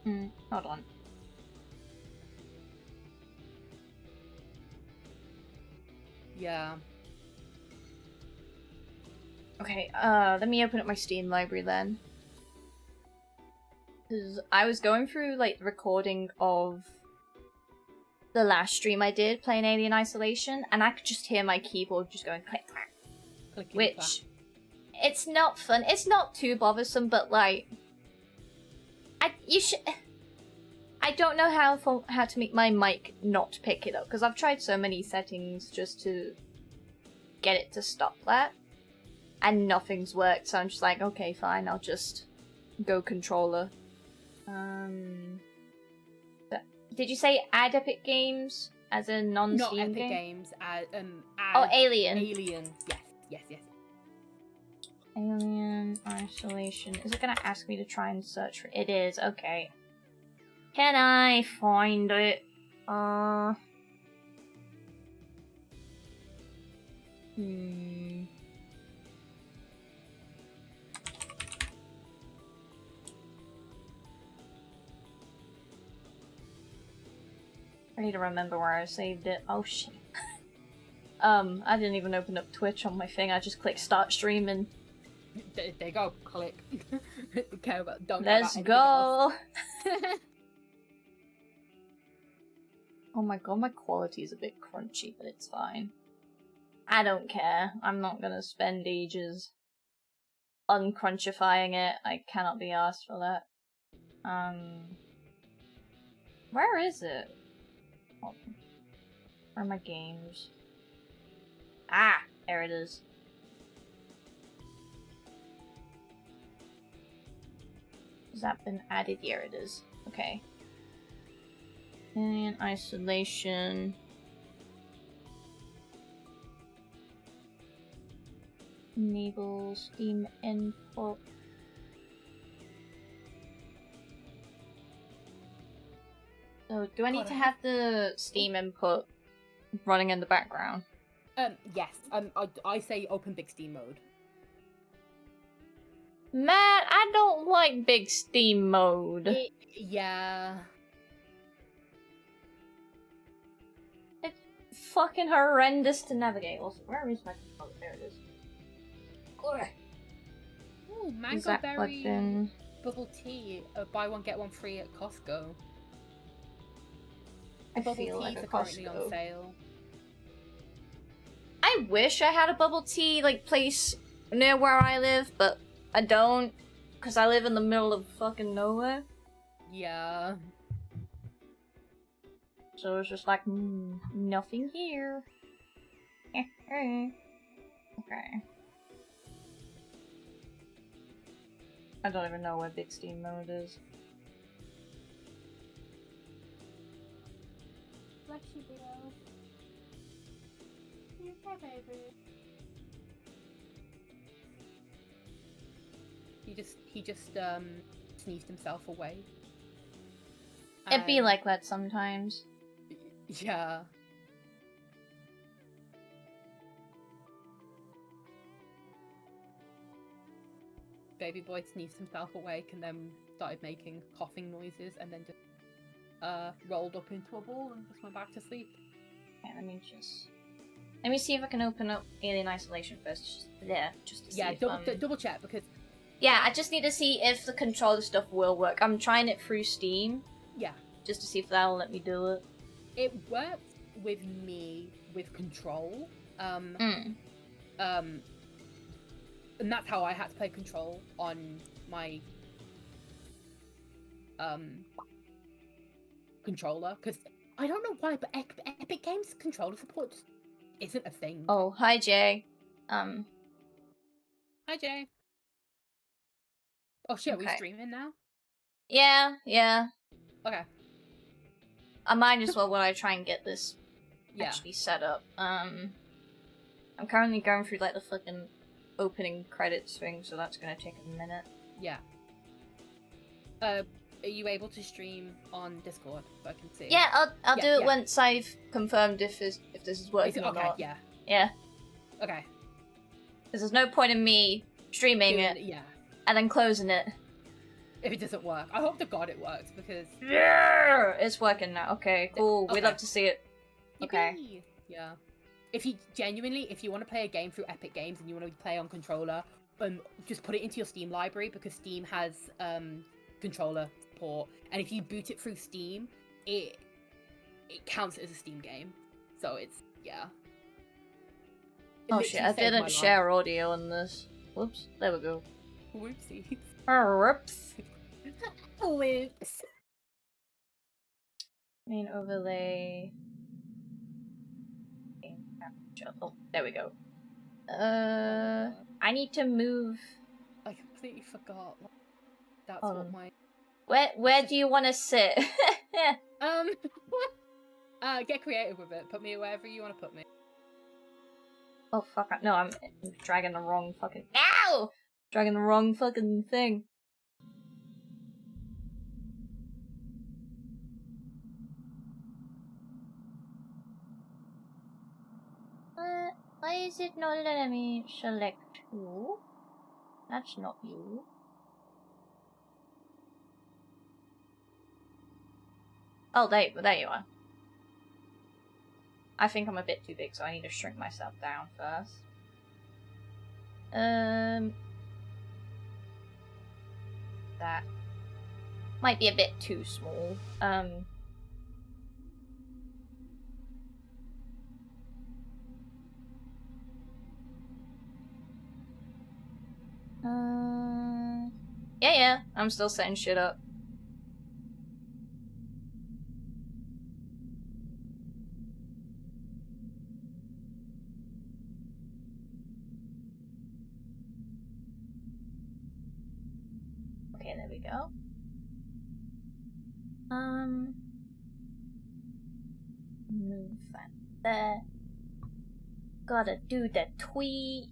Hold on. Yeah. Okay, let me open up my Steam library then. Because I was going through, like, the recording of the last stream I did playing Alien Isolation, and I could just hear my keyboard just going click clack. Which, it's not fun. It's not too bothersome, but like, I don't know how to make my mic not pick it up, because I've tried so many settings just to get it to stop that, and nothing's worked. So I'm just like, okay, fine, I'll just go controller. Did you say add Epic Games as a non-Steam Not Epic game? Games. Add, oh, Alien. Alien. Yes. Alien Isolation. Is it gonna ask me to try and search for it? It is, okay. Can I find it? I need to remember where I saved it. Oh shit. I didn't even open up Twitch on my thing. I just clicked start streaming. There you go. Click. Let's go. Oh my god, my quality is a bit crunchy, but it's fine. I don't care. I'm not gonna spend ages uncrunchifying it. I cannot be asked for that. Where is it? Where are my games? Ah, there it is. Has that been added? Here it is. Okay. Alien Isolation. Enable Steam input. So, do I need to have the Steam input running in the background? Yes. I say open big Steam mode. Man, I don't like big Steam mode. Yeah. It's fucking horrendous to navigate. Also, where is my controller? There it is. Ooh, mango berry bubble tea. Buy one get one free at Costco. I Bubble feel like teas a are currently Costco. on sale. I wish I had a bubble tea place near where I live, but I don't, because I live in the middle of fucking nowhere. Yeah. So it's just like, nothing here. Okay. I don't even know where big Steam mode is. Bless you, Bill. You okay, baby? He just sneezed himself away. It'd be like that sometimes. Yeah. Baby boy sneezed himself awake and then started making coughing noises and then just rolled up into a ball and just went back to sleep. Okay, let me see if I can open up Alien Isolation first. Just to see if, double check because yeah, I just need to see if the controller stuff will work. I'm trying it through Steam. Yeah. Just to see if that'll let me do it. It worked with me with Control. And that's how I had to play Control on my controller, because I don't know why, but Epic Games controller support isn't a thing. Oh, hi Jay. Hi Jay. Oh shit, okay. Are we streaming now? Yeah. Okay. I might as well while I try and get this actually set up. I'm currently going through like the fucking opening credits thing, so that's gonna take a minute. Yeah. Are you able to stream on Discord so I can see? Yeah, I'll do it once I've confirmed if this is working or not. Yeah. Yeah. Okay. Because there's no point in me streaming it. Yeah. And then closing it. if it doesn't work. I hope to God it works because Yeah, it's working now. Okay, cool. Okay. We'd love to see it. Okay. Yippee! Yeah. If you want to play a game through Epic Games and you want to play on controller, just put it into your Steam library because Steam has controller support, and if you boot it through Steam, it counts as a Steam game. So it's Oh shit! I didn't share audio on this. Whoops. There we go. Whoopsies. Whoops. Whoops. Main overlay. Oh, there we go. I need to move. I completely forgot. That's Hold what on. my. Where do you want to sit? Get creative with it. Put me wherever you want to put me. Oh fuck! No, I'm dragging the wrong fucking. Ow! Dragging the wrong fucking thing. Why is it not letting me select you? That's not you. Oh, there you are. I think I'm a bit too big, so I need to shrink myself down first. That might be a bit too small. Yeah, I'm still setting shit up. Okay, there we go. Move that there. Gotta do the tweet.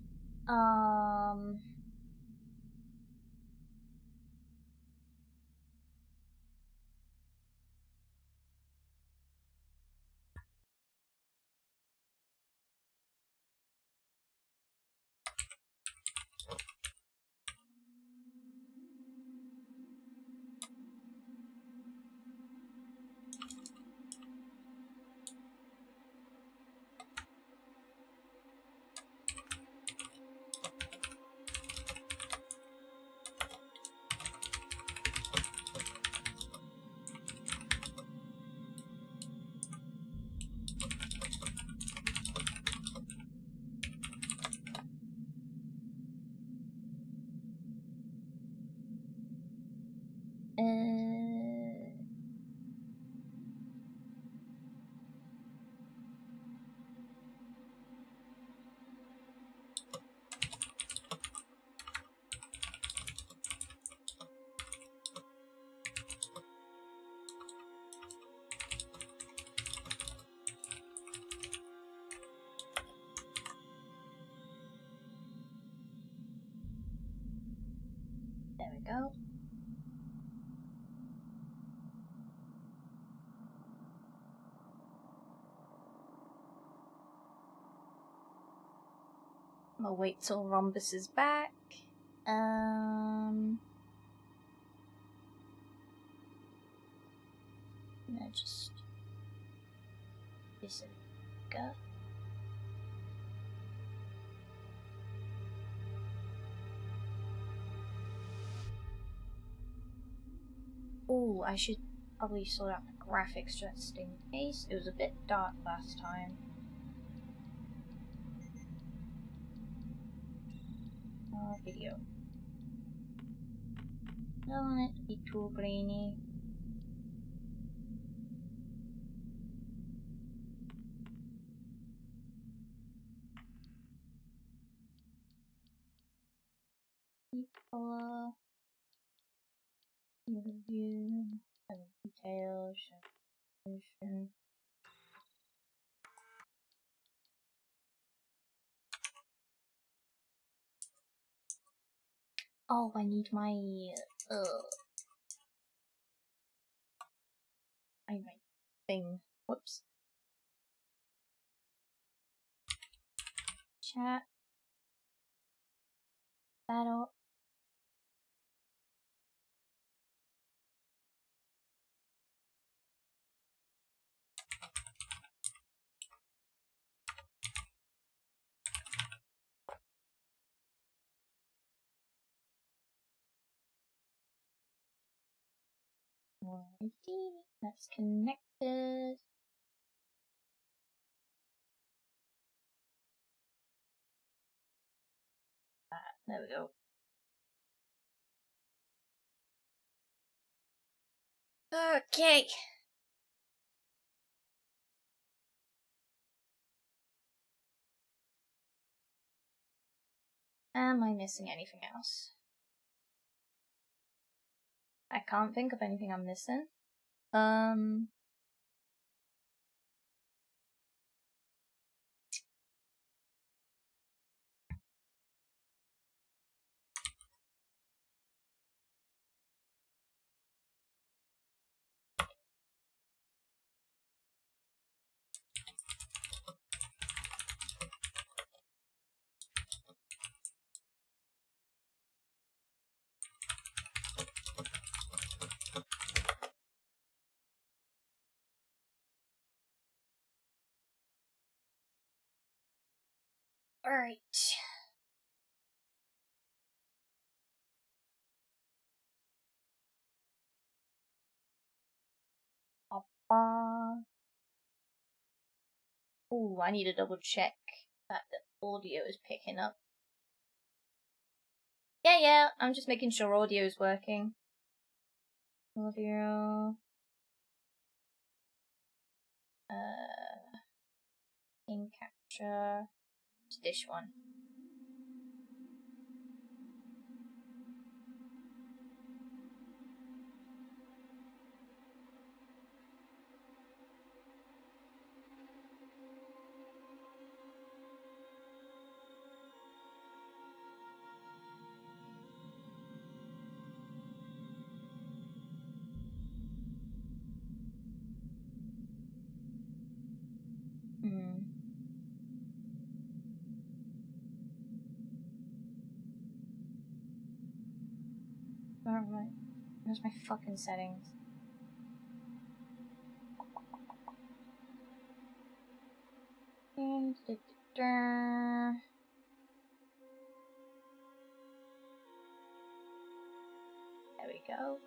There we go. I'm gonna wait till Rhombus is back. Just this go. Oh, I should probably sort out the graphics just in case. It was a bit dark last time. Video. Don't want it to be too grainy. Color. Review. Details. Resolution. Oh, I need my my thing. Whoops. Chat. Battle. Alrighty, that's connected. There we go. Okay. Am I missing anything else? I can't think of anything I'm missing. Alright. Ooh, I need to double check that the audio is picking up. Yeah, I'm just making sure audio is working. Audio. In capture. It's this one. Alright. Where's my fucking settings? There we go.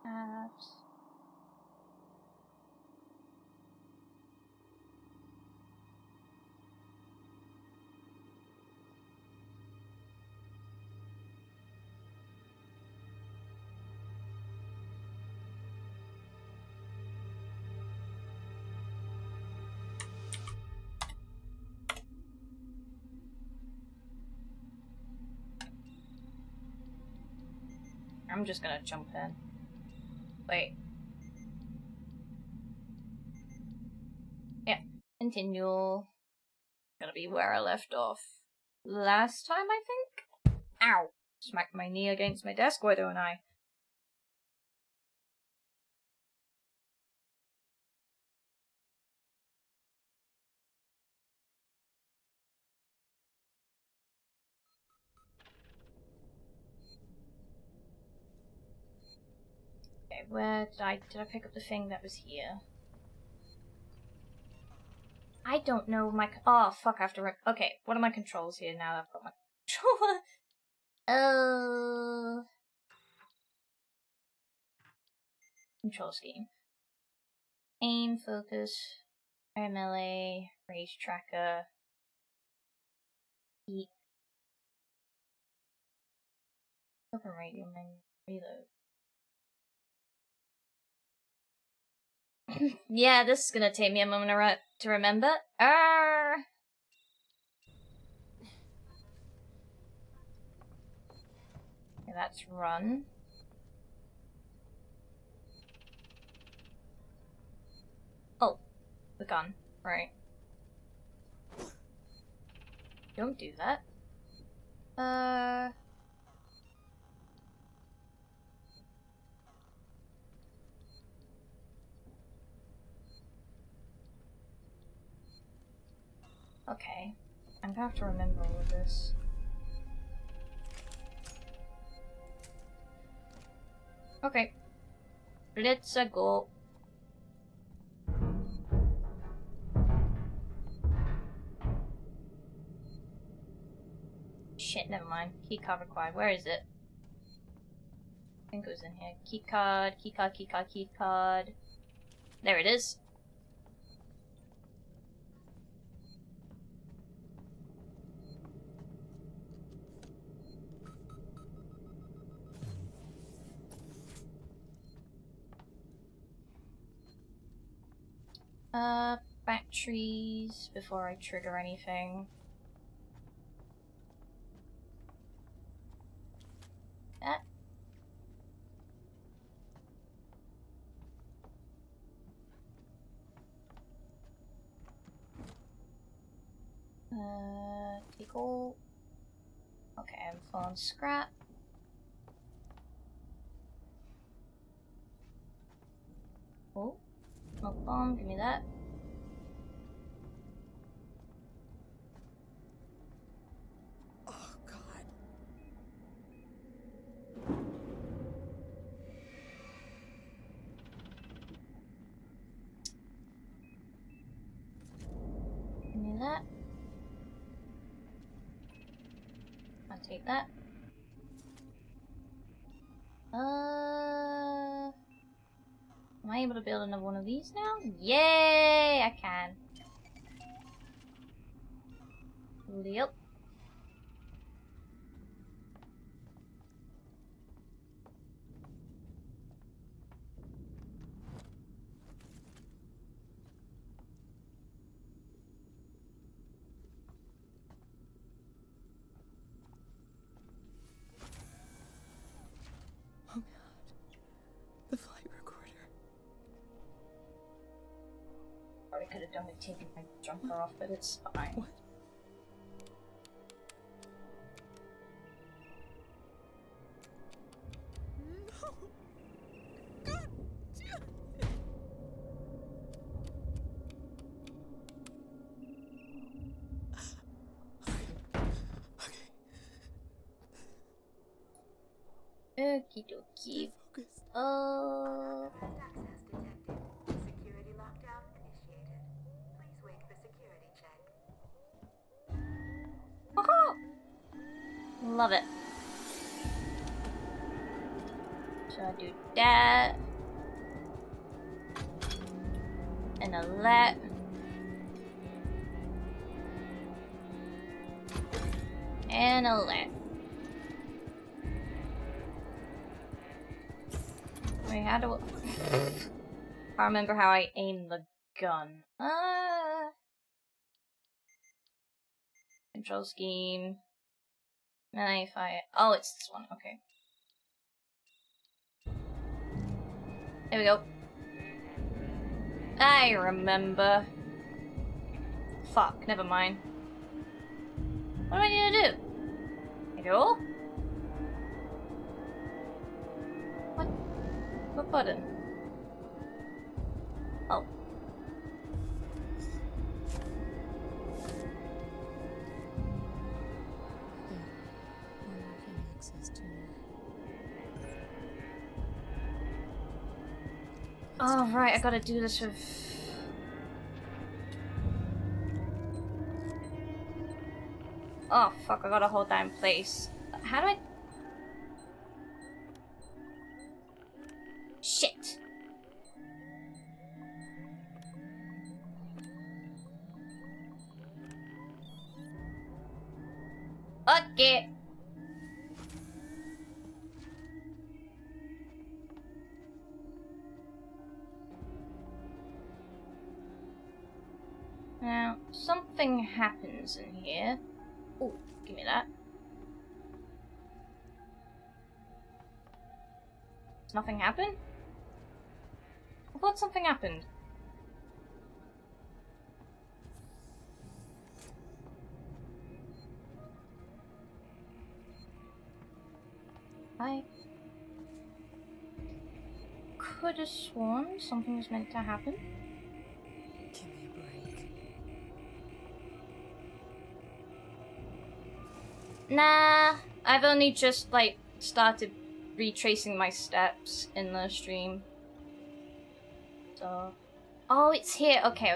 Apps. I'm just gonna jump in. Wait. Yeah. Continue. Gonna be where I left off last time, I think? Ow! Smacked my knee against my desk, why don't I? Okay, where did I pick up the thing that was here? I don't know my oh fuck, I have to okay, what are my controls here now that I've got my controller? Control scheme. Aim, focus, melee, range tracker, heat, open radio menu, reload. Yeah, this is gonna take me a moment to remember. Okay, that's run. Oh, the gun. Right. Don't do that. Okay. I'm gonna have to remember all of this. Okay. Let's go. Shit, never mind. Keycard required. Where is it? I think it was in here. Keycard, keycard, keycard, keycard. There it is. Batteries before I trigger anything. That. Take all. Okay, I'm full on scrap. Oh, smoke bomb, give me that. Oh, God. Give me that. I'll take that. Am I able to build another one of these now? Yay! I can. Yep. Oh, God. The flight recorder. Probably could have done with taking my jumper off, but it's fine. What? No. God damn it. Okay. Okie dokie. Focus. Access detected. Security lockdown initiated. Please wait for security check. Love it. So I do that. And a let. And a let. Wait, how do I remember how I aim the gun. Control scheme. And if I... Oh, it's this one. Okay. There we go. I remember. Fuck, never mind. What do I need to do? Hit it all? What? What button? Oh. Unlocking access to. Oh, right, I gotta do this with... Oh, fuck, I gotta hold that in place. How do I... Shit! Okay. Now, something happens in here. Ooh, give me that. Does nothing happen? I thought something happened. I could have sworn something was meant to happen. Give me a break. Nah, I've only just, like, started retracing my steps in the stream. So, oh, it's here. Okay.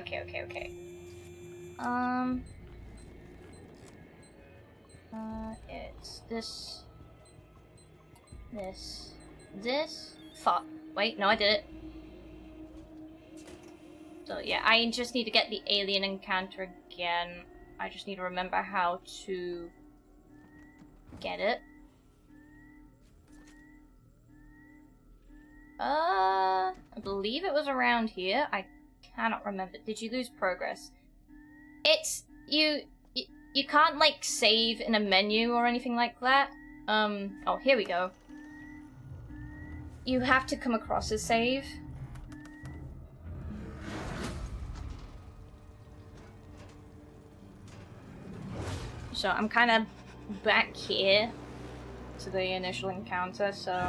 It's this. Fuck. Wait, no, I did it. So yeah, I just need to get the alien encounter again. I just need to remember how to get it. I believe it was around here. I cannot remember. Did you lose progress? It's you can't like save in a menu or anything like that. Oh, here we go. You have to come across a save. So I'm kind of back here to the initial encounter, so...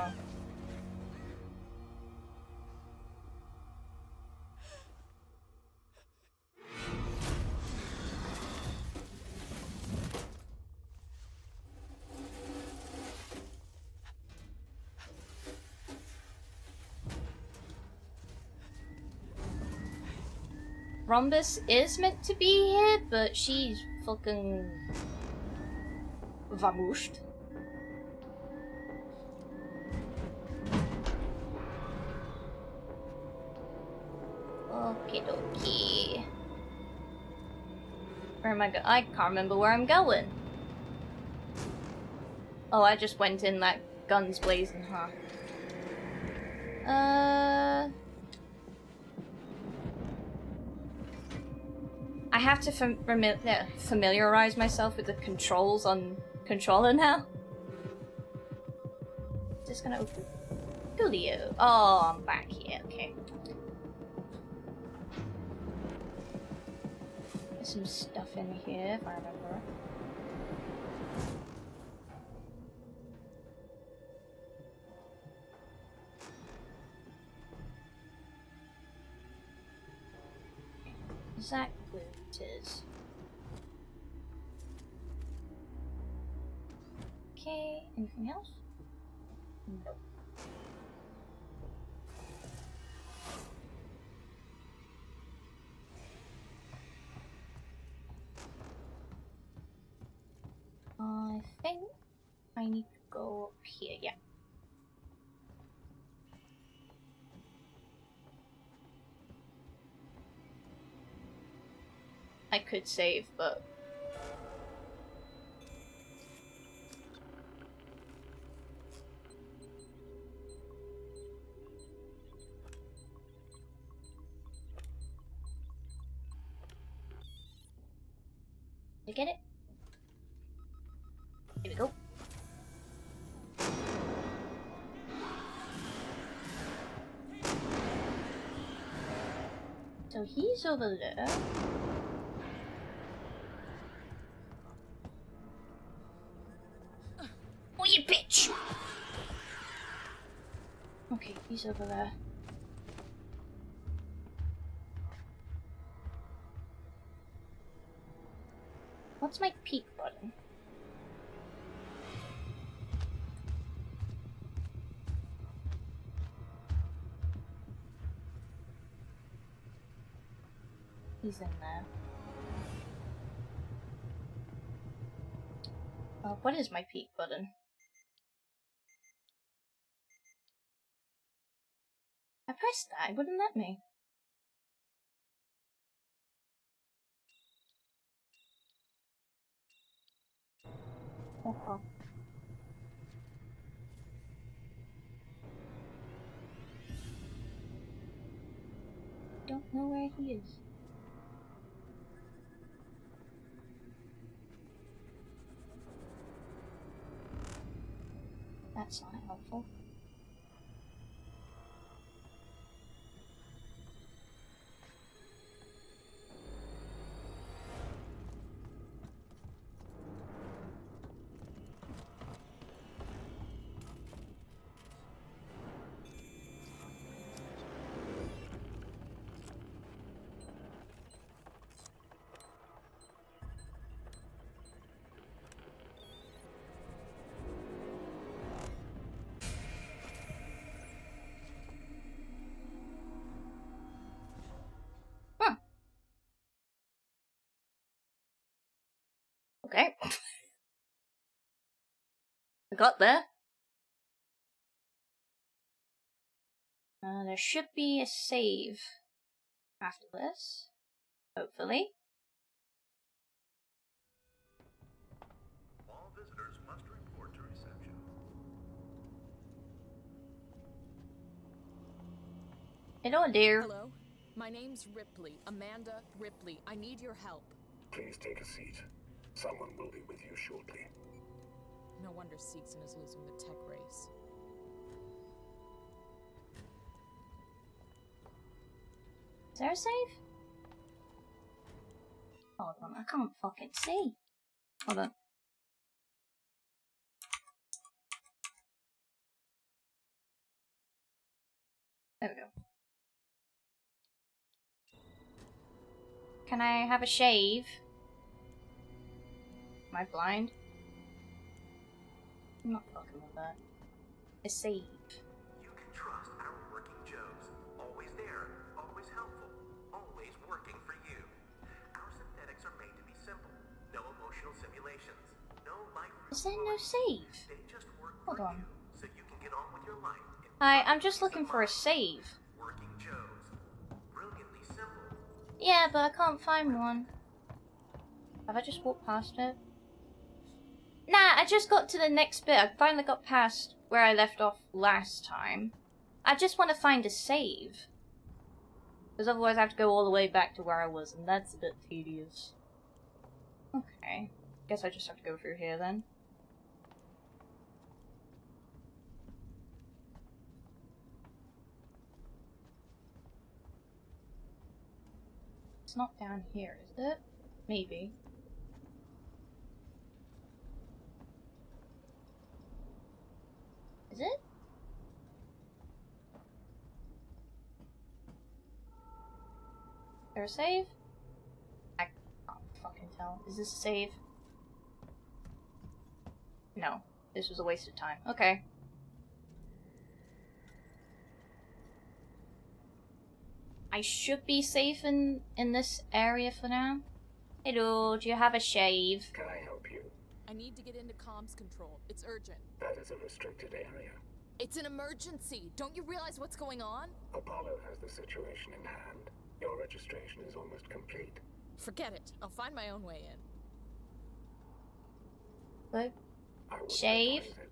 Rhombus is meant to be here, but she's fucking... vamooshed. Okie dokie. Where am I going? I can't remember where I'm going. Oh, I just went in that guns blazing, huh? I have to familiarize myself with the controls on controller now. Just gonna open. Coolio. Oh, I'm back here. Okay. There's some stuff in here, if I remember. Exactly where it is. Okay, anything else? Nope. I think I need to go up here, yeah. I could save, but... Did I get it? Here we go. So he's over there. Oh, you bitch! Okay, he's over there. What's my peek button? He's in there. What is my peek button? I pressed that, it wouldn't let me. Okay. Don't know where he is. That's not helpful. got there. There should be a save after this. Hopefully. All visitors must report to reception. Hello, dear. Hello? My name's Ripley. Amanda Ripley. I need your help. Please take a seat. Someone will be with you shortly. No wonder Seegson is losing the tech race. Is there a save? Hold on, I can't fucking see. Hold on. There we go. Can I have a shave? Am I blind? I'm not fucking with that. A save. You can trust our working Joes. Always there, always helpful, always working for you. Our synthetics are made to be simple. No emotional simulations. No life. Is there no save? They just work Hold for on. you, so you can get on with your life. Hi, I'm just looking for a save. Working Joes. Brilliantly simple. Yeah, but I can't find one. Have I just walked past it? Nah, I just got to the next bit. I finally got past where I left off last time. I just want to find a save. Because otherwise I have to go all the way back to where I was, and that's a bit tedious. Okay. Guess I just have to go through here then. It's not down here, is it? Maybe. Is it? Is there a save? I can't fucking tell. Is this a save? No. This was a waste of time. Okay. I should be safe in this area for now. Hello, do you have a shave? Can I help you? I need to get into comms control. It's urgent. That is a restricted area. It's an emergency. Don't you realize what's going on? Apollo has the situation in hand. Your registration is almost complete. Forget it. I'll find my own way in. What? I would Shave? advise it.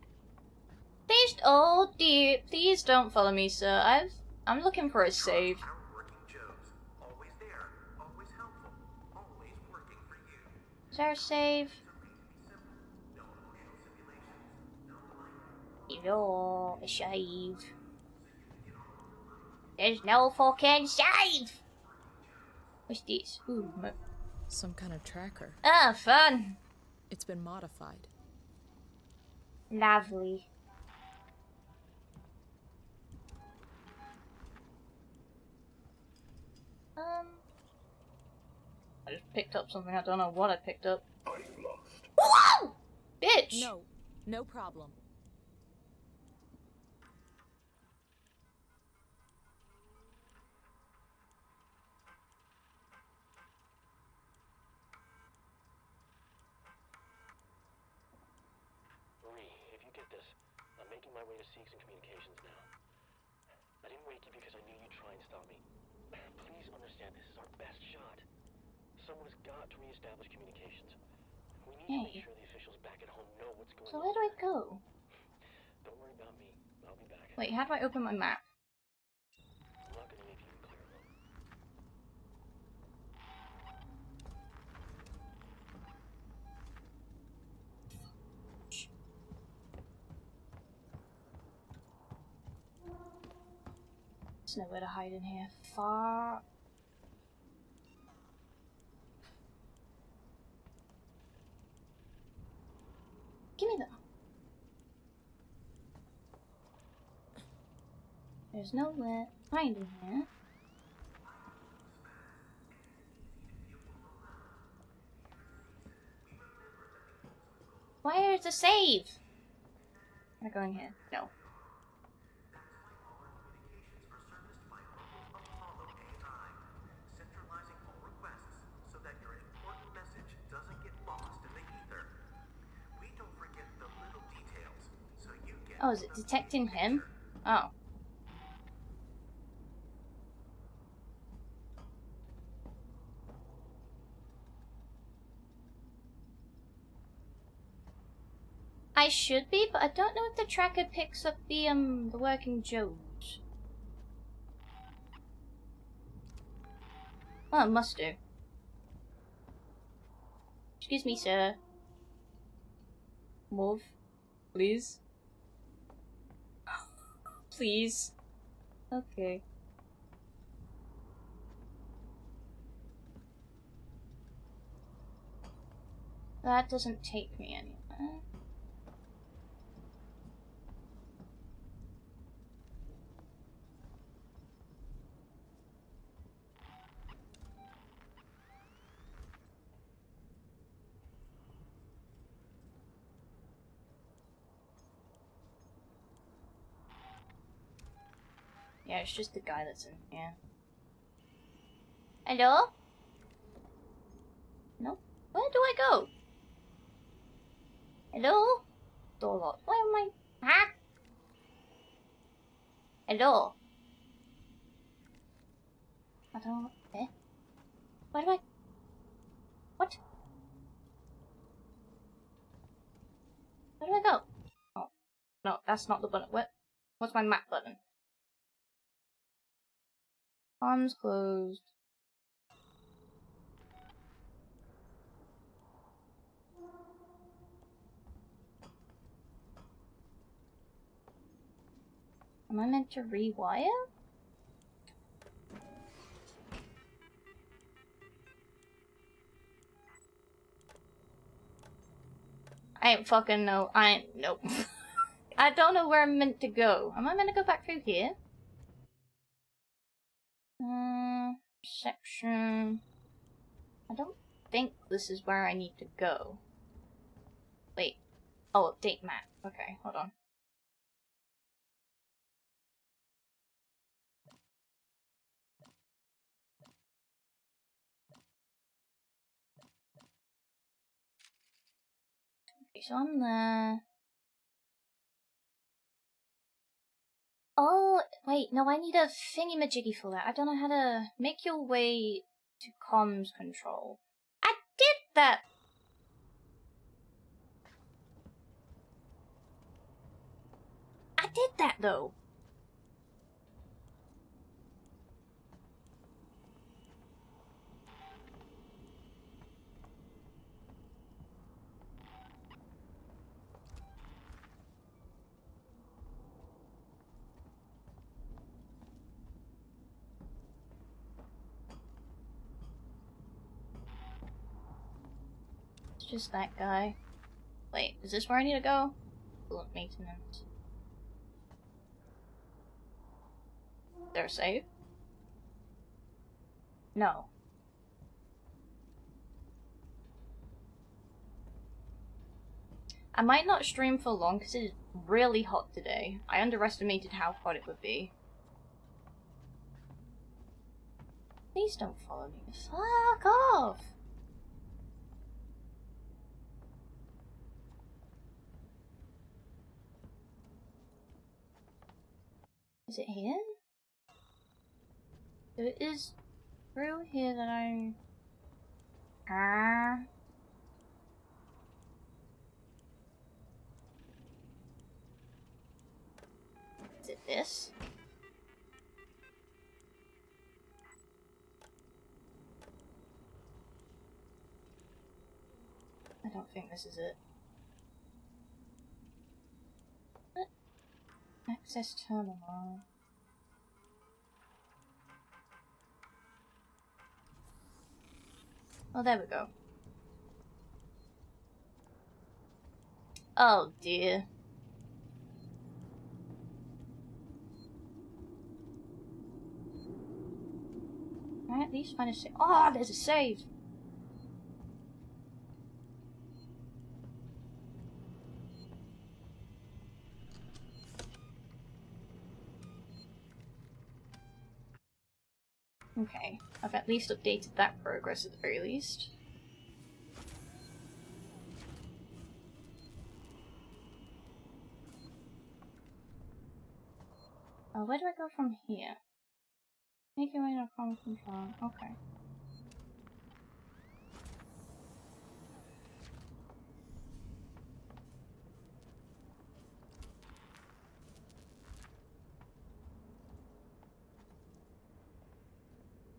Please, oh dear, please don't follow me, sir. I'm looking for a save. Our working Joes. Always there, always helpful, always working for you. Is there a save? No emotional simulations. No life. Hello, a shave. There's no fucking save! What's this? Ooh, Some kind of tracker. ah, fun! It's been modified. Lovely. I just picked up something. I don't know what I picked up. Are you lost? Whoa! Bitch! No, no problem. Marie, if you get this, I'm making my way to Seegson Communications now. I didn't wake you because I knew you'd try and stop me. Please understand this is our best shot. Someone has got to reestablish communications. We need to make Hey. sure the officials back at home know what's going So on. where do I go? Don't worry about me. I'll be back. Wait, how do I open my map? I'm not gonna leave you in clear alone. There's nowhere to hide in here. Far. Give me that. There's nowhere to hide in here. Where's the save? Can I go in here? No. Apollo AI, centralizing all requests so that your important message doesn't get lost in the ether. We don't forget the little details, Oh, is it detecting him? Oh. I should be, but I don't know if the tracker picks up the working Joes. Oh, it must do. Excuse me, sir. Move. Please. Please. Okay. That doesn't take me anywhere. Yeah, it's just the guy that's in here. Hello? No? Where do I go? Hello? Door locked. Where am I? Huh? Hello? I don't... Eh? Where do I... What? Where do I go? Oh. No, that's not the button. What's my map button? Arms closed. Am I meant to rewire? I ain't fucking know. Nope. I don't know where I'm meant to go. Am I meant to go back through here? Section. I don't think this is where I need to go. Wait. Oh, update map. Okay, hold on. Okay, so I'm there. Oh, wait, no, I need a thingy-majiggy for that. I don't know how to make your way to comms control. I did that! I did that, though! It's just that guy. Wait, is this where I need to go? Coolant maintenance. Is there a save? No. I might not stream for long because it is really hot today. I underestimated how hot it would be. Please don't follow me. Fuck off! Is it here? So it is through here that I... Is it this? I don't think this is it. What? Access terminal. Oh, there we go. Oh dear. Alright, at least find a save. Oh, there's a save! Okay, I've at least updated that progress at the very least. Where do I go from here? Make your way to comm control. Okay.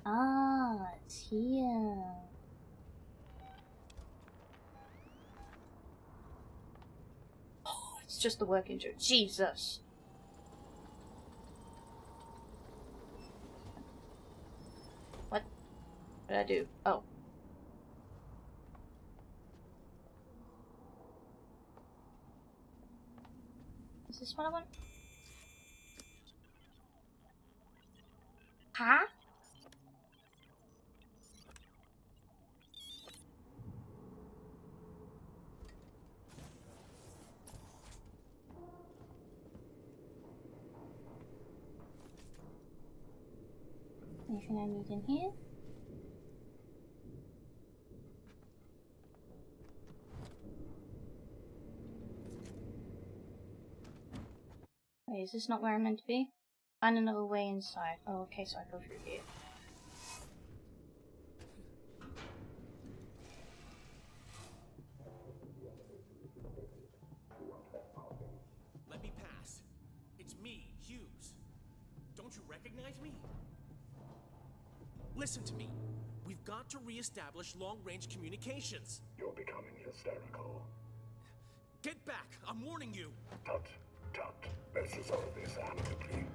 Ah, it's here. Oh, it's just the working joke. Jesus. What did I do? Oh. Is this what I want? Huh? Anything I need in here? Wait, is this not where I'm meant to be? Find another way inside. Oh, okay, so I go through here. Let me pass. It's me, Hughes. Don't you recognize me? Listen to me. We've got to re-establish long-range communications. You're becoming hysterical. Get back! I'm warning you! Tut, tut. Let's resolve this amicably.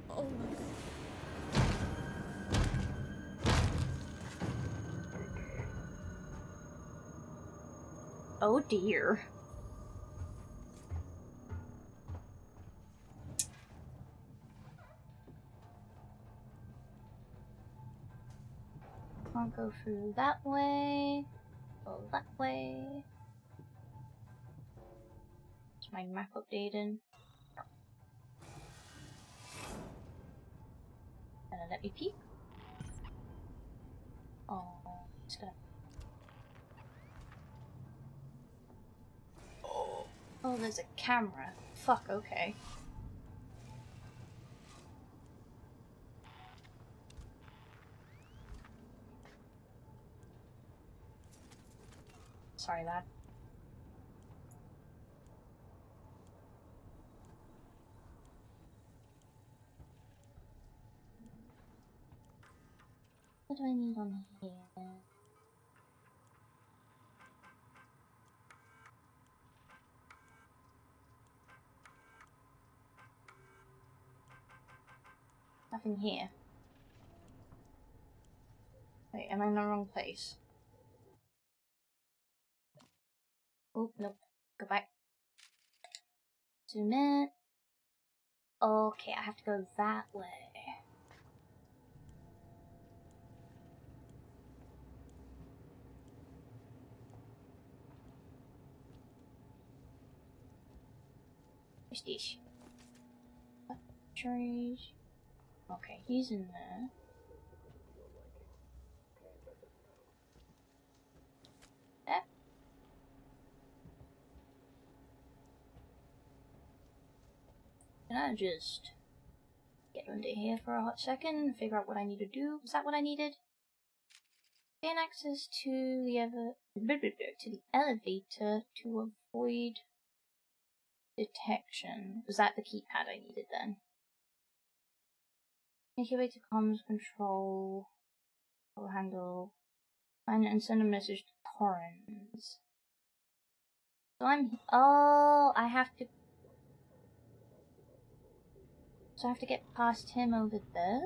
Oh my god. Oh dear. Can't go through that way. Go that way. Is my map updated? Let me peek. Oh, it's gonna. Oh, there's a camera. Fuck, okay. Sorry, lad. What do I need on here? Nothing here. Wait, am I in the wrong place? Oh, nope. Go back. Zoom in. Okay, I have to go that way. Where's this? Batteries. Okay, he's in there. Yep. Can I just get under here for a hot second and figure out what I need to do? Is that what I needed? Gain access to the elevator to avoid detection. Was that the keypad I needed then? Make your way to comms control. I'll handle. Find and send a message to Torrens. So oh, I have to. So I have to get past him over there?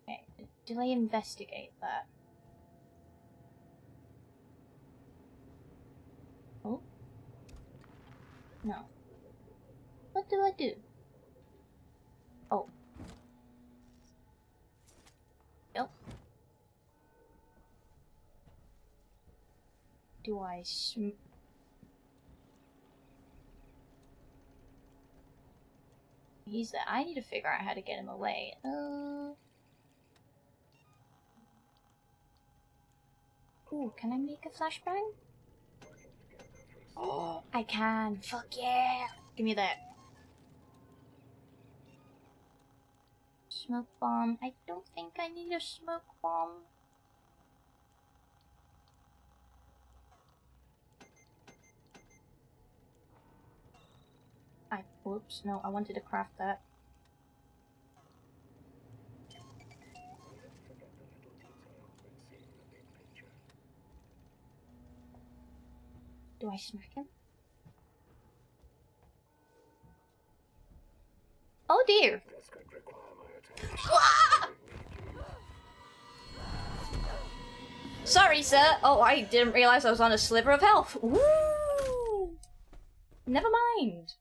Okay, do I investigate that? Oh? No. What do I do? Oh. Yep. Do I He's there. I need to figure out how to get him away. Ooh, can I make a flashbang? Oh, I can. Fuck yeah! Give me that. Smoke bomb. I don't think I need a smoke bomb. Whoops, no, I wanted to craft that. Do I smack him? Oh dear! This could require my attention. Sorry, sir! Oh, I didn't realize I was on a sliver of health. Woo! Never mind.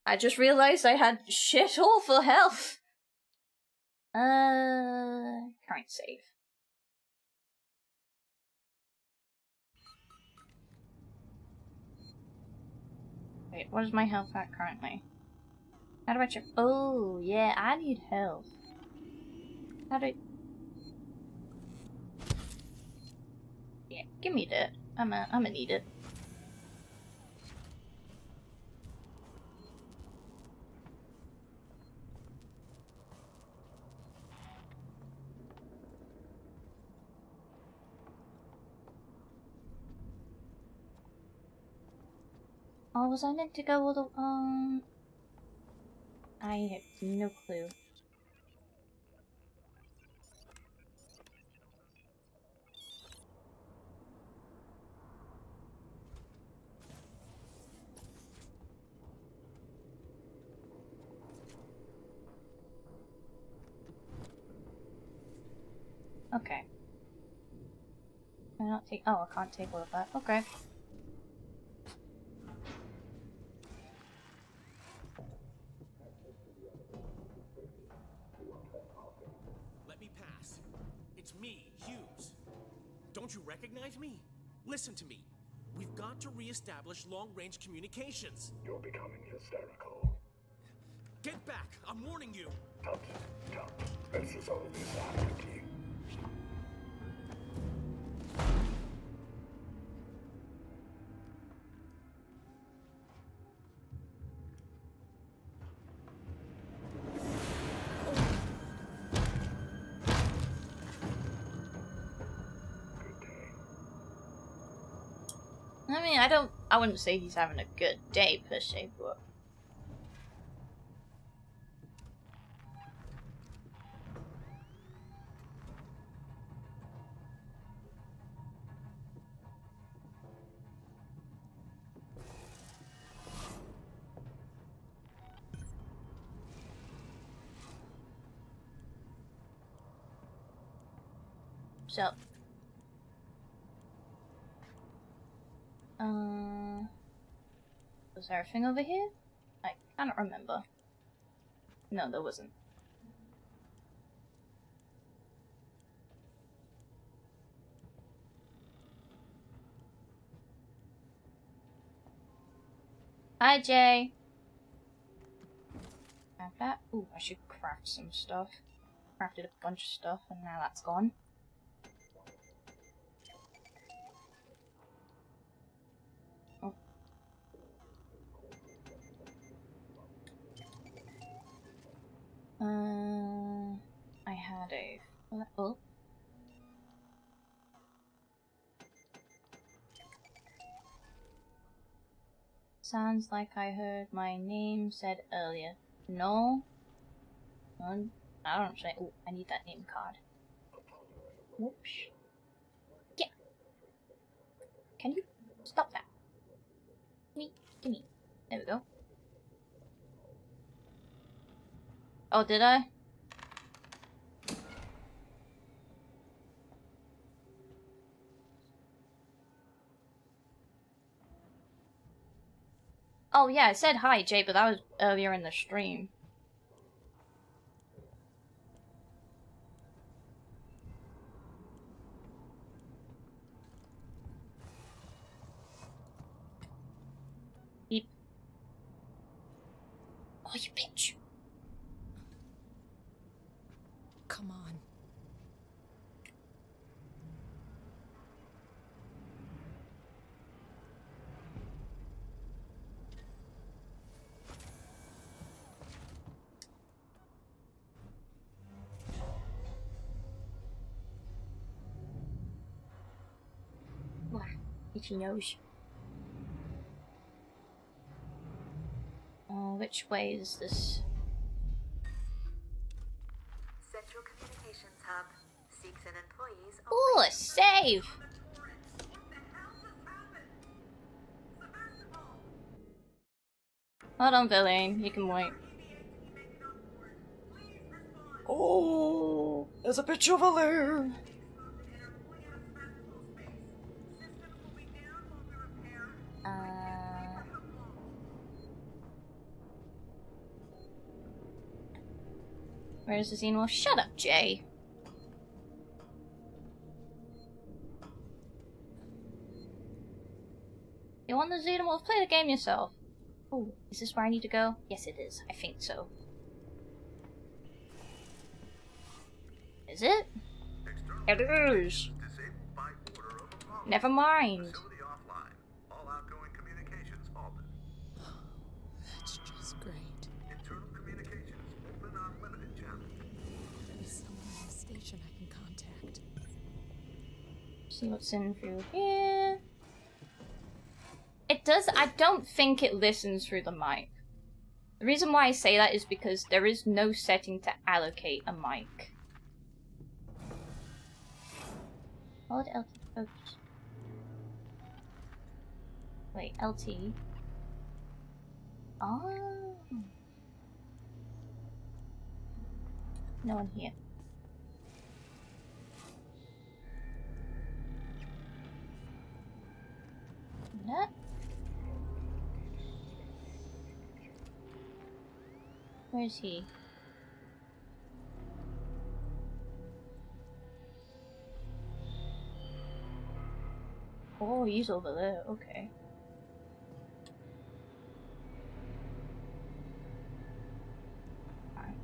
I just realized I had shit awful health. Current save. Wait, what is my health at currently? How do I check? Oh, yeah, I need health. How do I... Yeah, give me that. I'ma need it. Oh, was I meant to go all the... I have no clue. Okay. Can I not take... Oh, I can't take all of that. Okay. Let me pass. It's me, Hughes. Don't you recognize me? Listen to me. We've got to re-establish long-range communications. You're becoming hysterical. Get back! I'm warning you! Tut, tut. Let's resolve this amicably. I mean, I wouldn't say he's having a good day per se, but... So... Was there a thing over here? I cannot remember. No, there wasn't. Hi, Jay! Have that. Ooh, I should craft some stuff. Crafted a bunch of stuff, and now that's gone. Oh. I had a... Oh. Sounds like I heard my name said earlier. No? I don't say. Oh, I need that name card. Whoops. Yeah. Can you stop that? Gimme. There we go. Oh, did I? Oh yeah, I said hi, Jay, but that was earlier in the stream. Itchy nose. Which way is this? Central Communications Hub. Seeks and employees. Ooh, a save! Hold on, Villain. You can wait. Oh, there's a bitch over there. Where's the scene? Well, shut up, Jay. You want the Xenomorph? Play the game yourself. Oh, is this where I need to go? Yes, it is. I think so. Is it? It is. Never mind. That's just great. Internal communications open on limited channel. There's someone on the station I can contact. See what's in through here. It does. I don't think it listens through the mic. The reason why I say that is because there is no setting to allocate a mic. Hold LT. Oops. Wait, LT. Oh. No one here. That. Where's he? Oh, he's over there. Okay. Fine.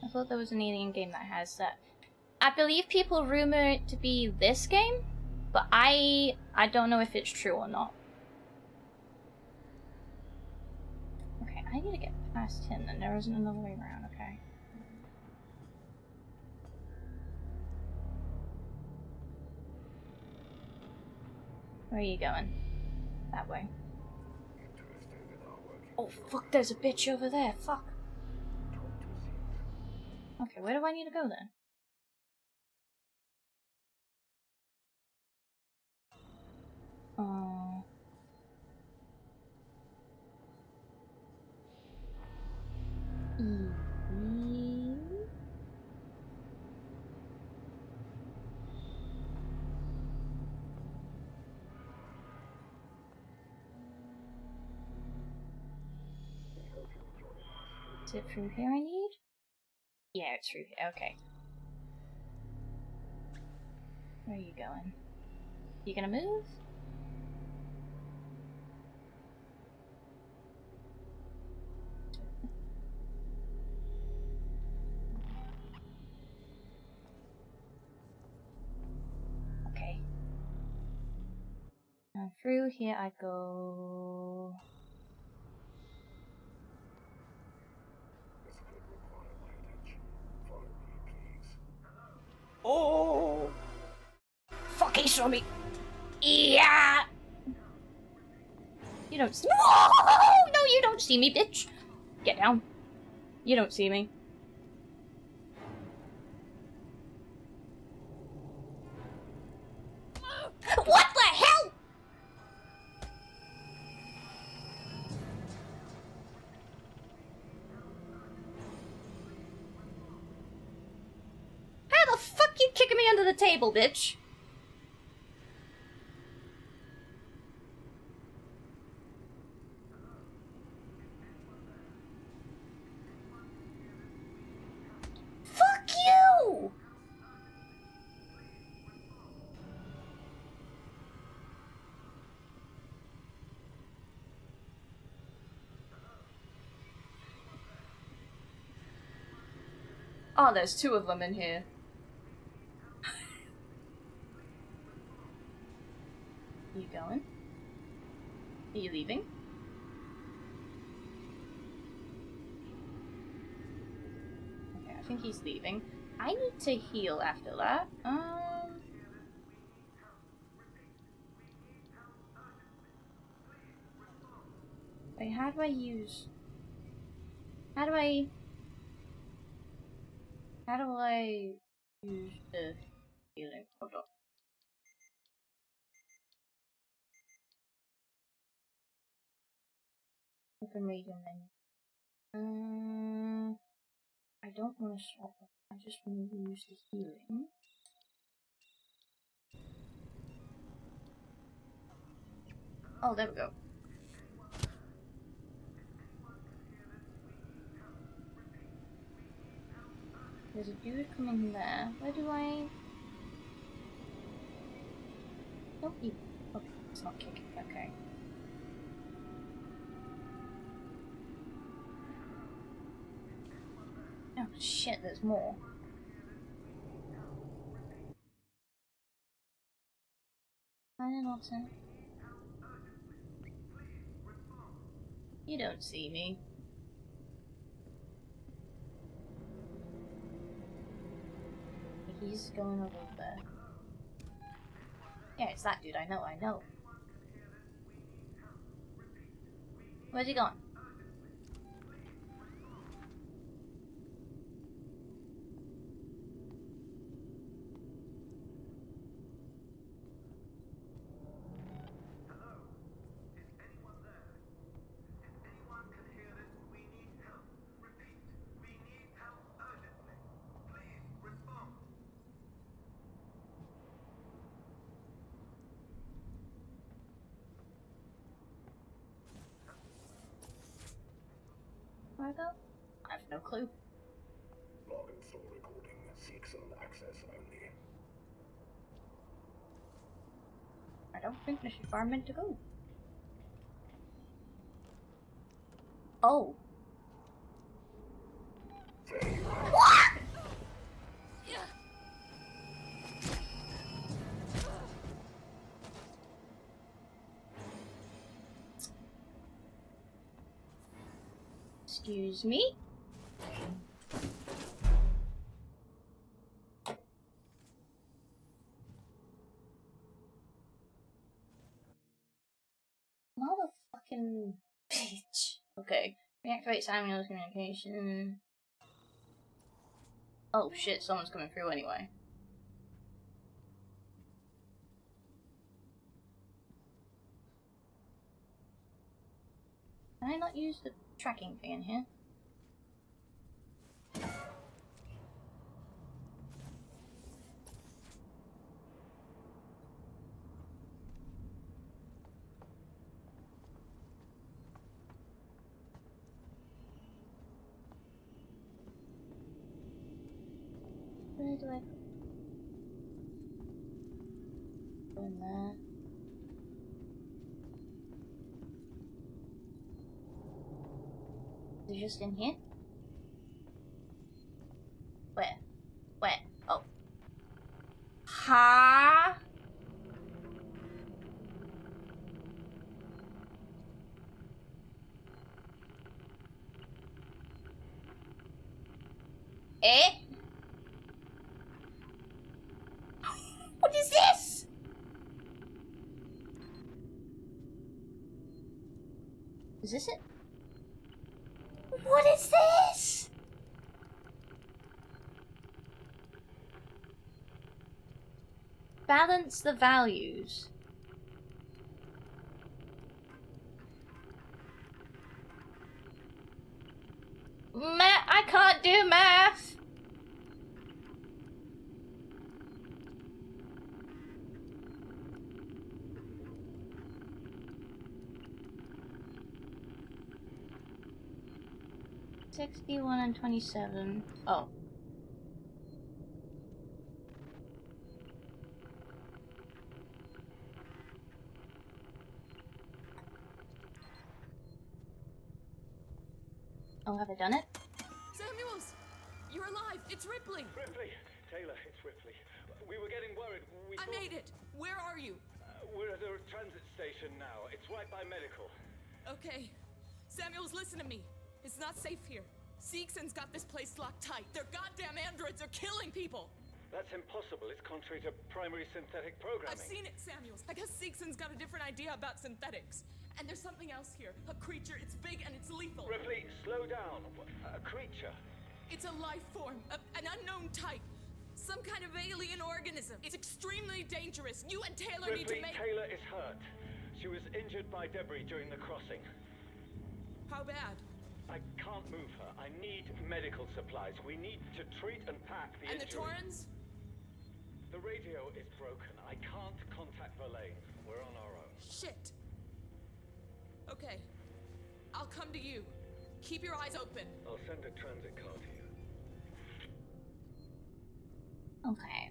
I thought there was an alien game that has that. I believe people rumor it to be this game, but I don't know if it's true or not. Okay, I need to get past him, and there isn't another way around, okay? Where are you going? That way. Oh, fuck, there's a bitch over there, fuck. Okay, where do I need to go then? Is it through here I need? Yeah, it's through here, okay. Where are you going? You gonna move? Okay. Now through here I go... Oh! Fuck, he saw me! Yeah! You don't see- No! No, you don't see me, bitch! Get down. You don't see me. What the hell?! How the fuck you kicking me under the table, bitch? Fuck you! Oh, there's two of them in here. You going? Are you leaving? I think he's leaving. I need to heal after that. Wait, how do I use the healing? Hold on. Open radio menu. I don't want to swap it. I just want to use the healing. Oh, there we go. There's a dude coming there. Where do I... Don't you... Okay, it's not kicking. Okay. Oh shit, there's more. I don't know what's in. You don't see me. He's going over there. Yeah, it's that dude. I know. Where's he gone? Where I go? I have no clue. Log and soul recording. Seeks on access only. I don't think this is where I'm meant to go. Oh. What? Excuse me? Motherfucking bitch. Okay. Reactivate Samuel's communication. Oh shit, someone's coming through anyway. Can I not use the tracking thing in here? Where do I go in there? Is it just in here? Where? Where? Oh. Ha? Eh? What is this? Is this it? What is this? Balance the values. I can't do math. $61 and $27. Oh. Oh, have I done it? Samuels! You're alive! It's Ripley! Ripley! Taylor, it's Ripley. We were getting worried. I made it! Where are you? We're at a transit station now. It's right by medical. Okay. Samuels, listen to me. It's not safe here. Seegson's got this place locked tight. Their goddamn androids are killing people. That's impossible. It's contrary to primary synthetic programming. I've seen it, Samuels. I guess Seegson's got a different idea about synthetics. And there's something else here. A creature. It's big and it's lethal. Ripley, slow down. A creature. It's a life form, an unknown type. Some kind of alien organism. It's extremely dangerous. You and Taylor need to Ripley, make... Taylor is hurt. She was injured by debris during the crossing. How bad? I can't move her. I need medical supplies. We need to treat and pack the And the injury. Torrens? The radio is broken. I can't contact Verlaine. We're on our own. Shit. Okay. I'll come to you. Keep your eyes open. I'll send a transit car to you. Okay.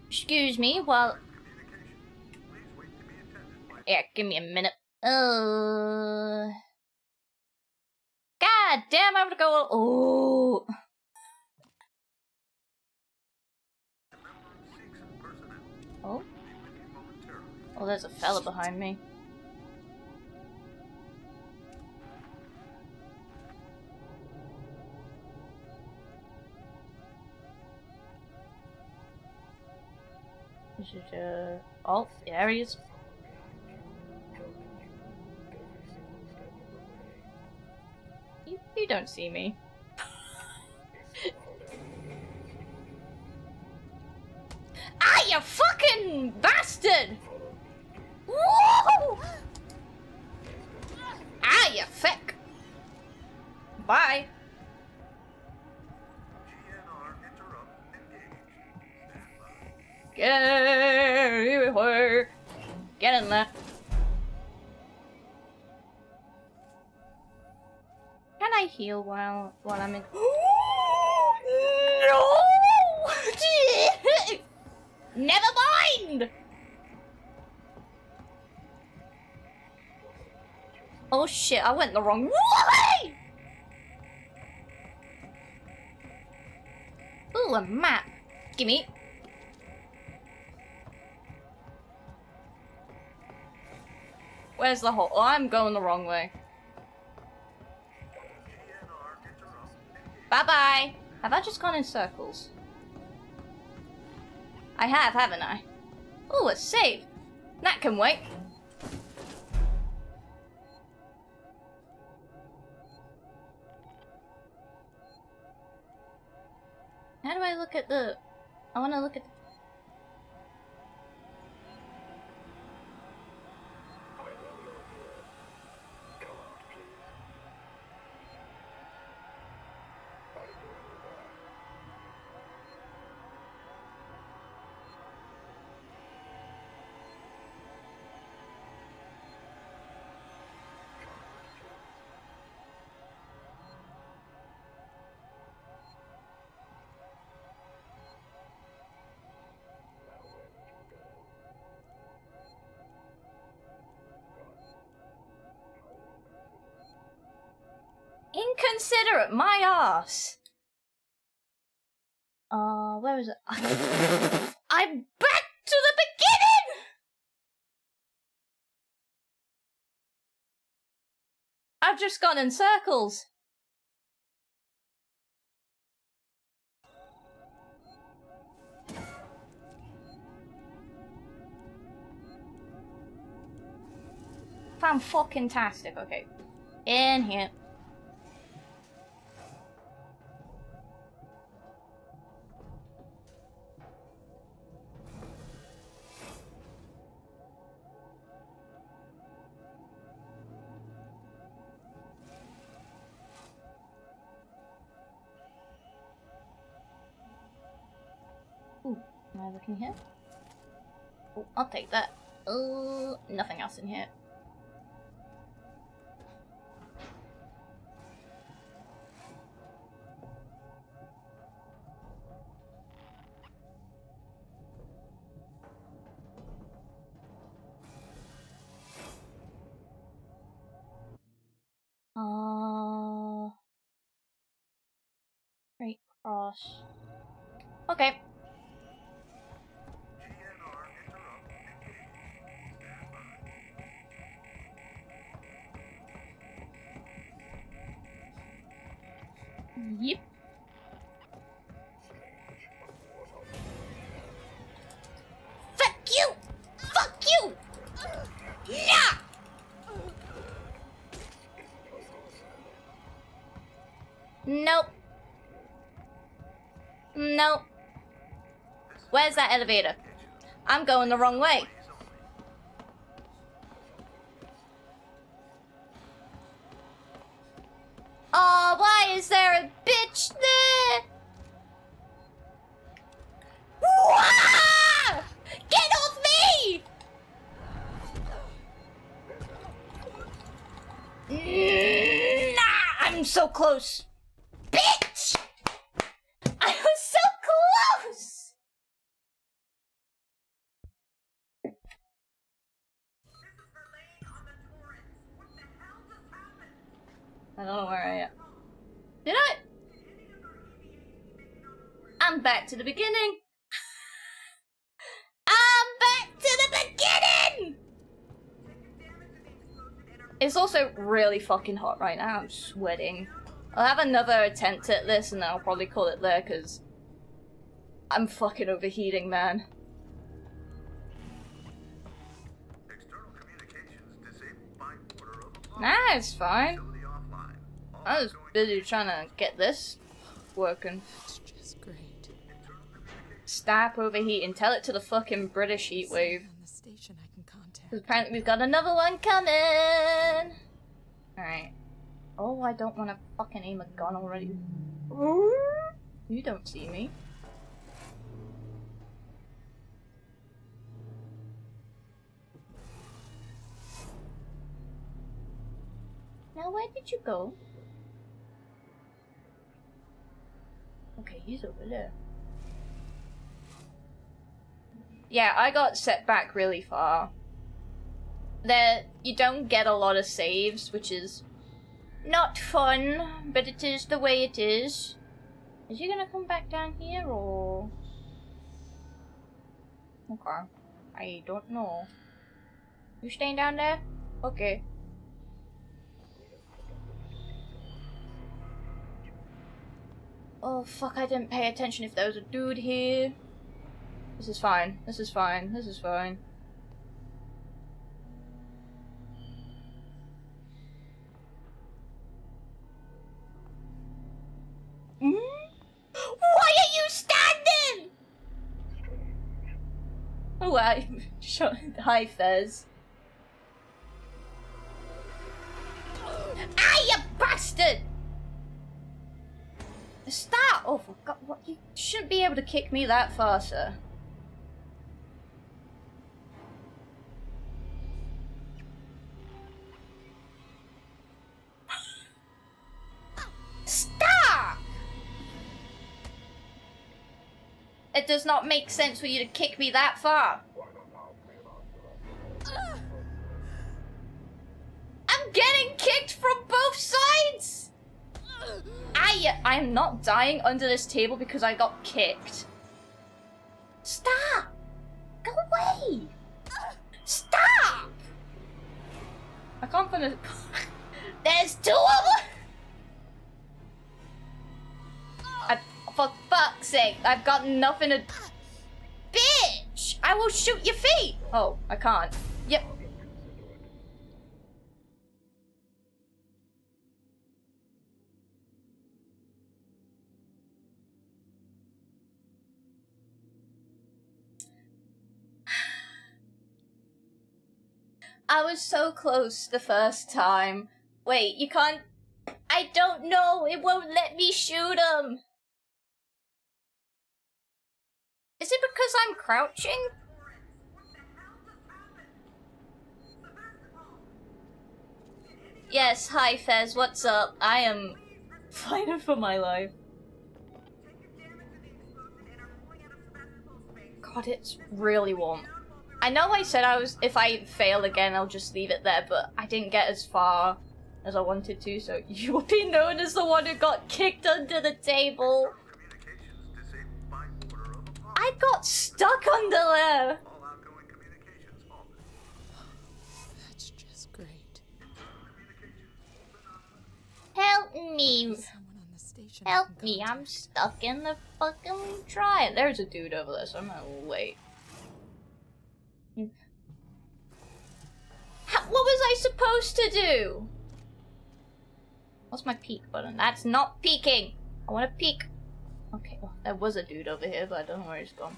Excuse me while... Yeah, give me a minute. God damn, I have to go... Oh. Oh? Oh, there's a fella behind me. This is, oh, there he is. You don't see me. Ah, you fucking bastard! Woo! Ah, you feck! Bye. Get everywhere. Get in there. Can I heal while I'm in? No! Never mind. Oh shit! I went the wrong way. Ooh, a map. Gimme. Where's the hole? Oh, I'm going the wrong way. Bye-bye. Have I just gone in circles? I have, haven't I? Ooh, a save. That can wait. How do I look at the... I want to look at the... Inconsiderate, my ass. Where is it? I'm back to the beginning! I've just gone in circles. Fan-fucking-tastic. Okay. In here. Ooh, am I looking here? Oh, I'll take that. Oh, nothing else in here. Right cross. Okay. Yep. Fuck you! Fuck you! Yeah! Nope. Nope. Where's that elevator? I'm going the wrong way. Oh, why is there a bitch there? Wah! Get off me! Nah, I'm so close. Bitch! I was so close! I don't know where I am. Did I? I'm back to the beginning. I'm back to the beginning! It's also really fucking hot right now. I'm sweating. I'll have another attempt at this and then I'll probably call it there because I'm fucking overheating, man. External communications disabled by order of a Nah, it's fine. facility offline. All I was outgoing busy trying to get this working. It's just great. Stop overheating. Tell it to the fucking British heatwave. On the station I can contact. 'Cause apparently we've got another one coming! Alright. Oh, I don't want to fucking aim a gun already. You don't see me. Now, where did you go? Okay, he's over there. Yeah, I got set back really far. There, you don't get a lot of saves, which is not fun, but it is the way it is. Is he gonna come back down here, or...? Okay. I don't know. You staying down there? Okay. Oh fuck, I didn't pay attention if there was a dude here. This is fine. This is fine. This is fine. Why are you standing? Oh, hi, Fez. Ah, you bastard! Stop! Oh, for God, what? You shouldn't be able to kick me that far, sir. Stop! It does not make sense for you to kick me that far. I'm getting kicked from both sides! I'm not dying under this table because I got kicked. Stop! Go away! Stop! I can't finish. There's two of them! For fuck's sake, I've got nothing to... Bitch! I will shoot your feet! Oh, I can't. Yep. I was so close the first time. Wait, you can't... I don't know! It won't let me shoot him! Is it because I'm crouching? Yes, hi Fez, what's up? I am fighting for my life. God, it's really warm. I know I said if I fail again, I'll just leave it there, but I didn't get as far as I wanted to, so you will be known as the one who got kicked under the table. I got stuck under there. That's just great. Help me. Someone on the station information. Help me, I'm stuck in the fucking dry. There's a dude over there, so I'm gonna wait. What was I supposed to do? What's my peek button? That's not peeking! I wanna peek. Okay, well, there was a dude over here, but I don't know where he's gone.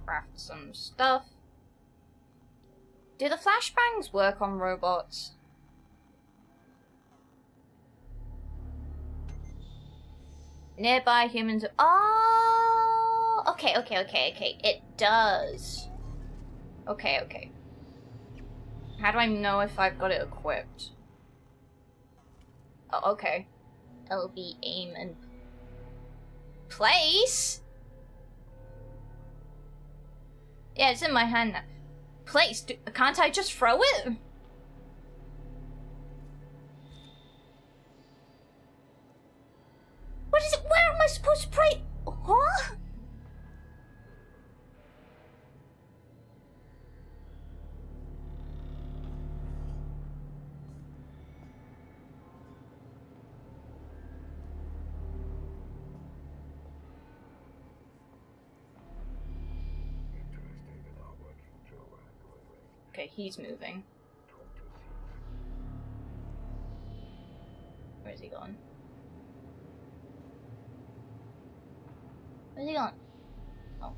Craft some stuff. Do the flashbangs work on robots? Nearby humans. Oh, okay. It does. Okay. How do I know if I've got it equipped? Oh, okay. LB, aim, and place? Yeah, it's in my hand now. Place? Can't I just throw it? What is it? Where am I supposed to pray? Huh? Okay, he's moving. Where's he gone? Where's he gone? Oh.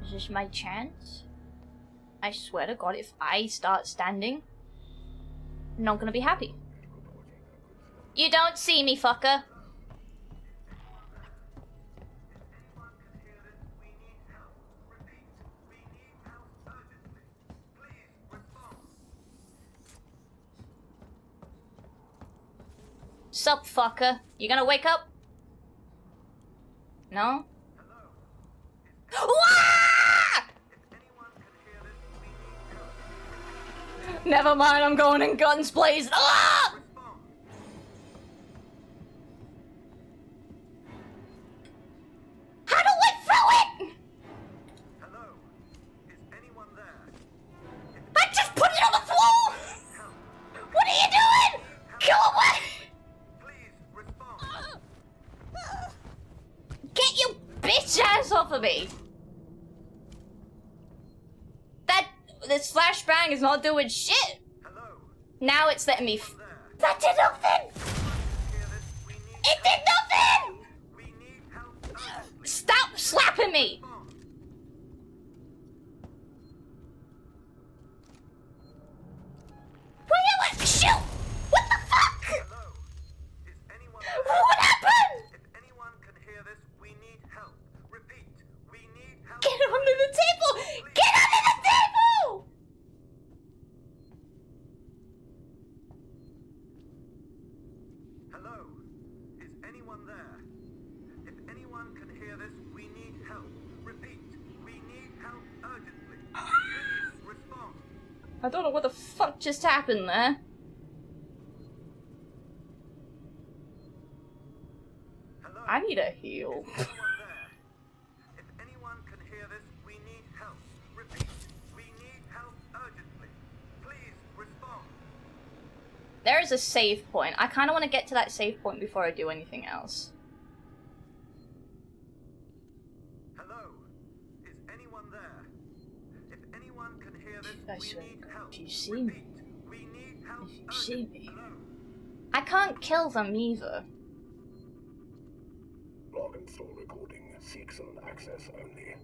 Is this my chance? I swear to God, if I start standing, I'm not gonna be happy. You don't see me, fucker! Sup, fucker? You gonna wake up? No? Never mind, I'm going in guns blazing. Ah! How do I throw it? Hello? Is anyone there? I just put it on the floor! What are you doing? Go away! Please respond. Get your bitch ass off of me! This flashbang is not doing shit! Hello? Now it's letting me That did nothing! It did nothing! We need help. Stop slapping me! Why am I shoot? What the fuck? Hello? Is anyone What happened? If anyone can hear this, we need help. Repeat, we need help. Get under the table! Get under the table! Hello? Is anyone there? If anyone can hear this, we need help. Repeat, we need help urgently. Please respond. I don't know what the fuck just happened there. Hello? I need a heal. Is anyone there? If anyone can hear this, we need help. Repeat, we need help urgently. Please respond. There is a save point. I kind of want to get to that save point before I do anything else. Hello? Is anyone there? If anyone can hear this, I we swear need to God, help. if you see me. Repeat, we need help If you see urgently. me. Hello? I can't kill them either. Log and store recording. Seeks and access only.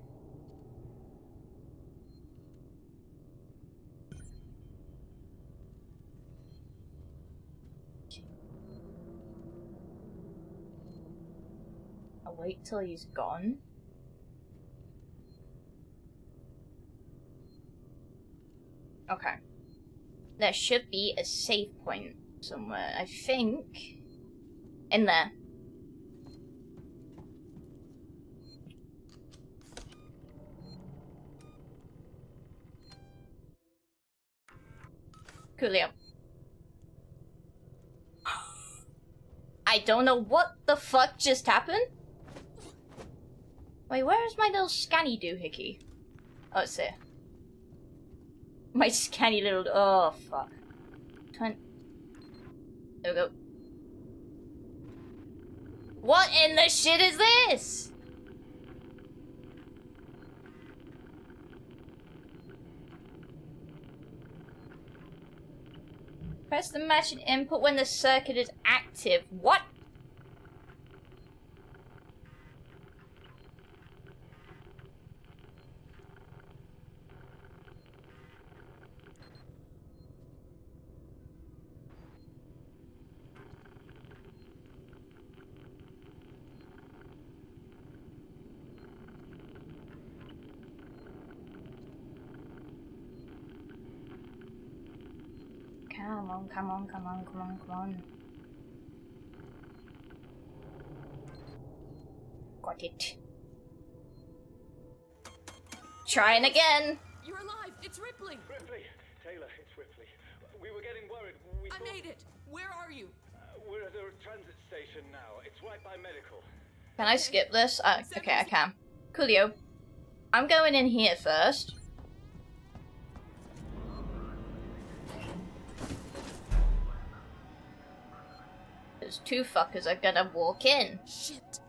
I'll wait till he's gone. Okay. There should be a save point somewhere, I think. In there. Coolio. I don't know what the fuck just happened. Wait, where is my little scanny doohickey? Oh, it's here. My scanny little. Oh, fuck. 20. There we go. What in the shit is this? Press the matching input when the circuit is active. What? Come on, come on, come on, come on, come on. Got it. Trying again. You're alive. It's Ripley. Ripley! Taylor, it's Ripley. We were getting worried. I made it. Where are you? We're at a transit station now. It's right by medical. Can I skip this? Okay, I can. Coolio. I'm going in here first. Those two fuckers are gonna walk in. Shit.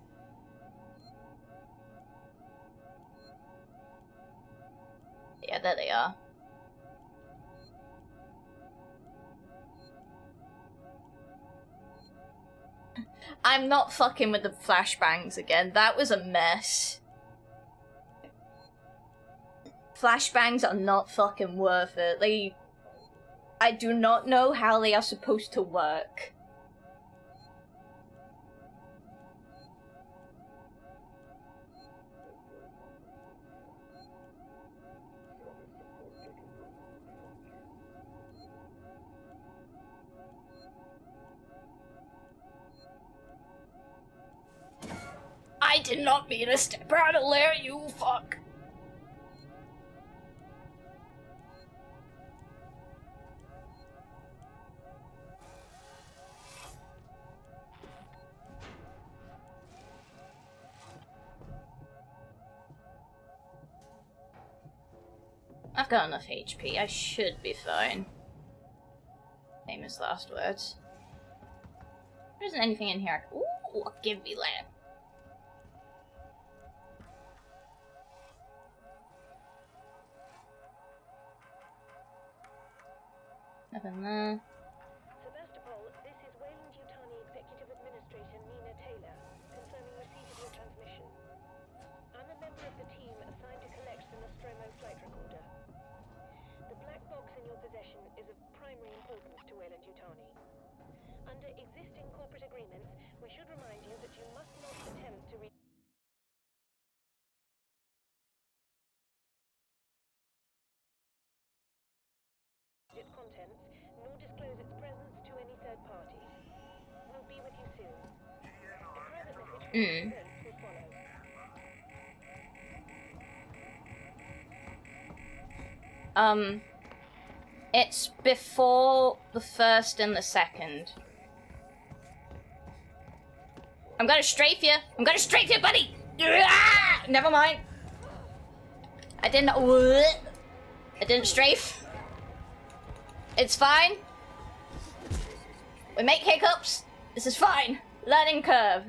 Yeah, there they are. I'm not fucking with the flashbangs again. That was a mess. Flashbangs are not fucking worth it. I do not know how they are supposed to work. I did not mean to step out of there, you fuck. I've got enough HP. I should be fine. Famous last words. There isn't anything in here. Ooh, give me that. Nothing there. Sebastopol, this is Wayland-Yutani Executive Administrator Nina Taylor, confirming receipt of your transmission. I'm a member of the team assigned to collect the Nostromo flight recorder. The black box in your possession is of primary importance to Wayland-Yutani. Under existing corporate agreements, we should remind you that you must not attempt to reach its contents, nor disclose its presence to any third parties. We'll be with you soon. A private message from will follow. It's before the first and the second. I'm gonna strafe you! I'm gonna strafe you, buddy! Ah! Never mind. I didn't strafe. It's fine. We make hiccups. This is fine. Learning curve.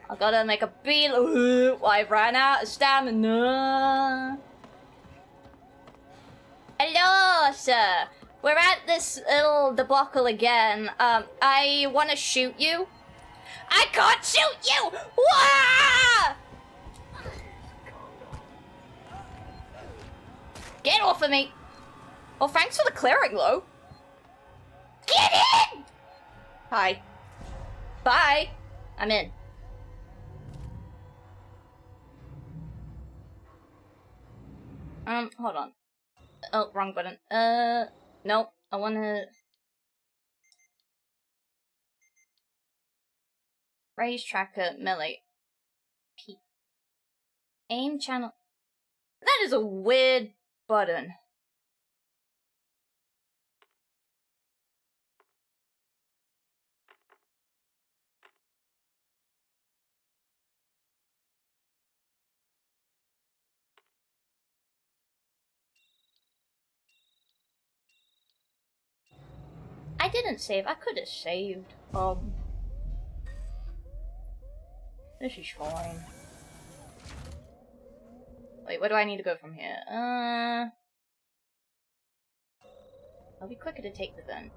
I gotta make a beat. I ran out of stamina. Hello, sir. We're at this little debacle again. I wanna shoot you. I can't shoot you! Wah! Get off of me! Oh, thanks for the clearing, though. Get in! Hi. Bye. I'm in. Hold on. Oh, wrong button. Nope. I wanna... Raise tracker, melee. Aim channel... That is a weird button. I didn't save. I could have saved. This is fine. Wait, where do I need to go from here? It'll be quicker to take the vent.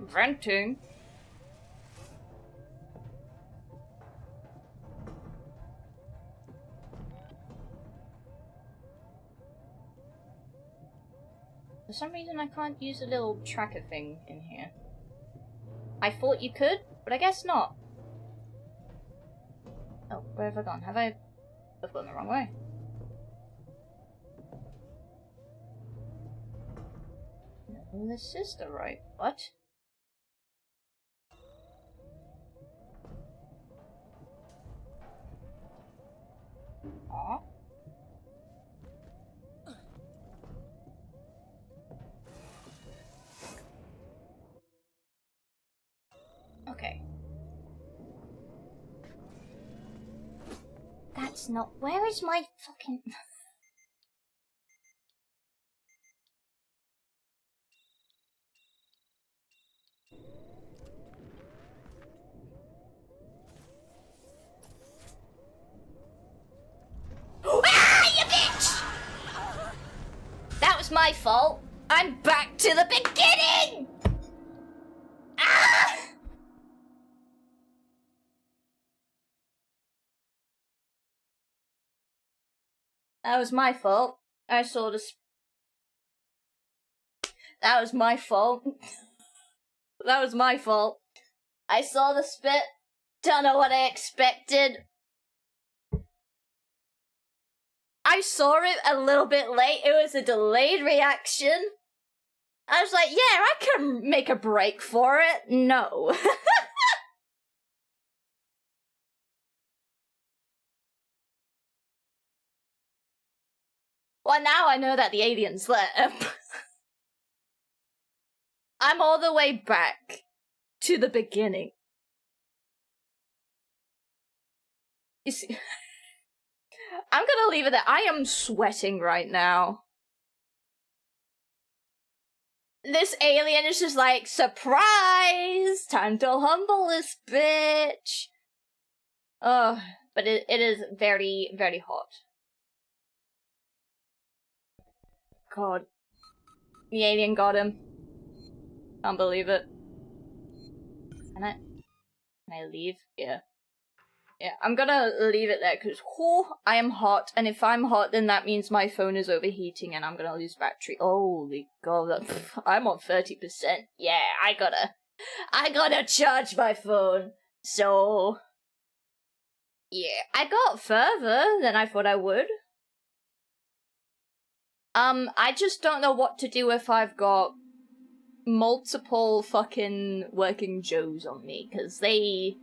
Venting. For some reason I can't use the little tracker thing in here. I thought you could, but I guess not. Oh, where have I gone? I've gone the wrong way. No, this is the right... What? Aw. Okay. That's not... Where is my fucking... Ah, you bitch! That was my fault. I'm back to the beginning! Ah! That was my fault. I saw the... That was my fault. That was my fault. I saw the spit. Don't know what I expected. I saw it a little bit late. It was a delayed reaction. I was like, yeah, I can make a break for it. No. Well, now I know that the alien's there. I'm all the way back to the beginning. You see, I'm gonna leave it there. I am sweating right now. This alien is just like, surprise! Time to humble this bitch! Oh, but it is very, very hot. God. The alien got him. Can't believe it. Can I leave? Yeah. Yeah, I'm gonna leave it there, because I am hot, and if I'm hot, then that means my phone is overheating, and I'm gonna lose battery. Holy god, I'm on 30%. Yeah, I gotta charge my phone. So, yeah, I got further than I thought I would. I just don't know what to do if I've got multiple fucking working Joes on me, because I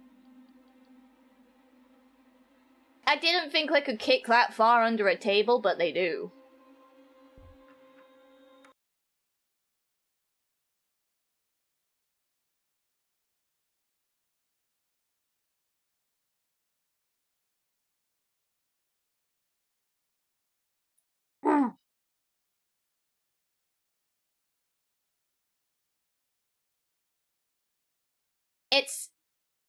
didn't think they could kick that far under a table, but they do.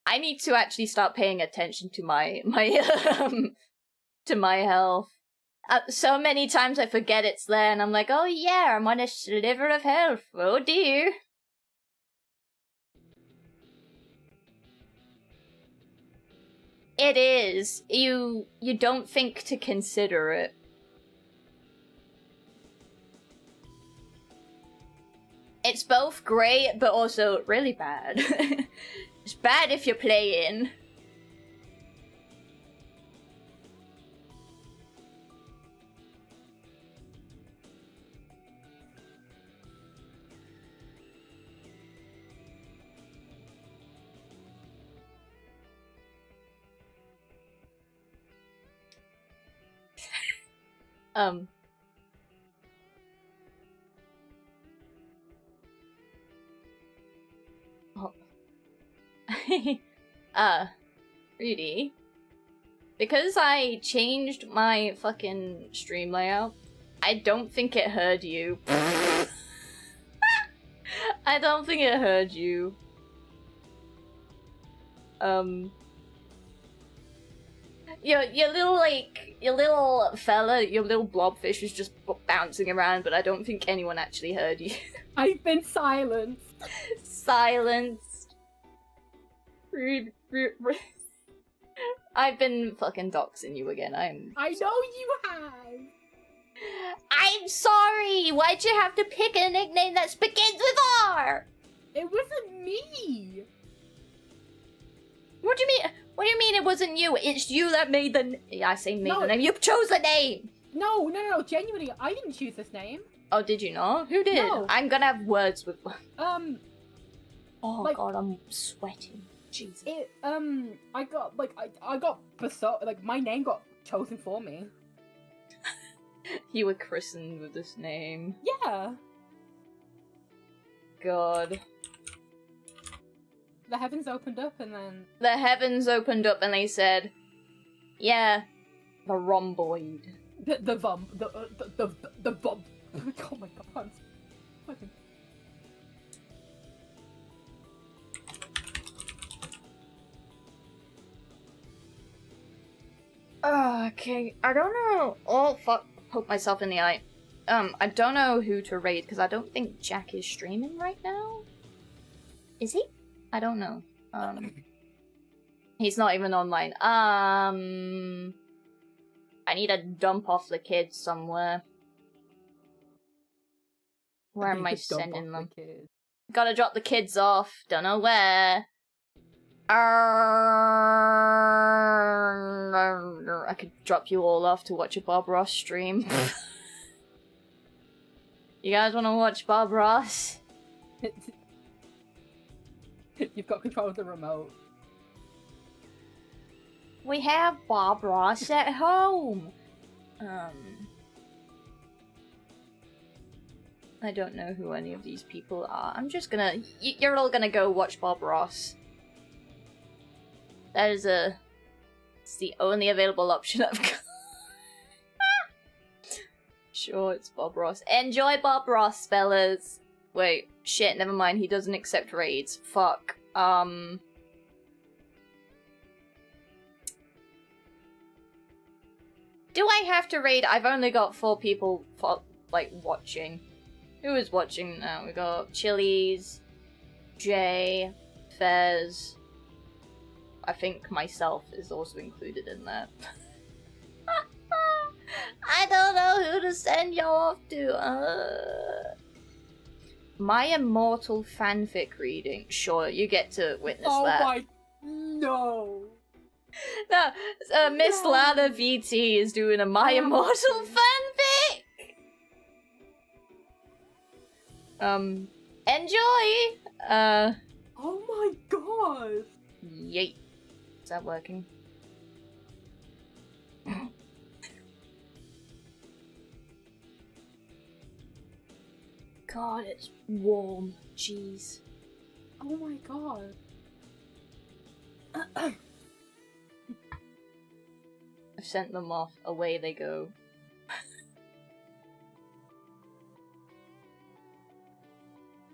I need to actually start paying attention to my to my health. So many times I forget it's there, and I'm like, oh yeah, I'm on a sliver of health. Oh dear. It is. You don't think to consider it. It's both great, but also really bad. It's bad if you're playing. Rudy, because I changed my fucking stream layout, I don't think it heard you. I don't think it heard you. Your little fella, your little blobfish was just bouncing around, but I don't think anyone actually heard you. I've been silenced. Silenced. I've been fucking doxing you again. I know you have. I'm sorry. Why'd you have to pick a nickname that begins with R? It wasn't me. What do you mean? What do you mean it wasn't you? It's you that made the. I say made the name. You chose the name. No. Genuinely, I didn't choose this name. Oh, did you not? Who did? No. I'm gonna have words with. Oh like, God, I'm sweating. Jesus. I got besought. Like, my name got chosen for me. You were christened with this name. Yeah. God. The heavens opened up and then... The heavens opened up and they said, yeah, the rhomboid. The vom... The vom... Oh my god. Fucking... Oh, okay. I don't know. Oh, fuck. Poke myself in the eye. I don't know who to raid because I don't think Jack is streaming right now. Is he? I don't know. He's not even online. I need to dump off the kids somewhere. Where am I sending them? Gotta drop the kids off. Don't know where. I could drop you all off to watch a Bob Ross stream. You guys want to watch Bob Ross? You've got control of the remote. We have Bob Ross at home. I don't know who any of these people are. I'm just gonna... You're all gonna go watch Bob Ross. That is it's the only available option I've got. Sure, it's Bob Ross. Enjoy Bob Ross, fellas. Wait, shit, never mind. He doesn't accept raids. Fuck. Do I have to raid? I've only got 4 people, watching. Who is watching now? We got Chili's, Jay, Fez. I think myself is also included in that. I don't know who to send you off to. My Immortal fanfic reading. Sure, you get to witness that. Oh my... No! No, Miss Lana VT is doing a My Immortal fanfic! Enjoy! Oh my god! Yay. Is that working? God, it's warm. Jeez. Oh my god. I've sent them off. Away they go.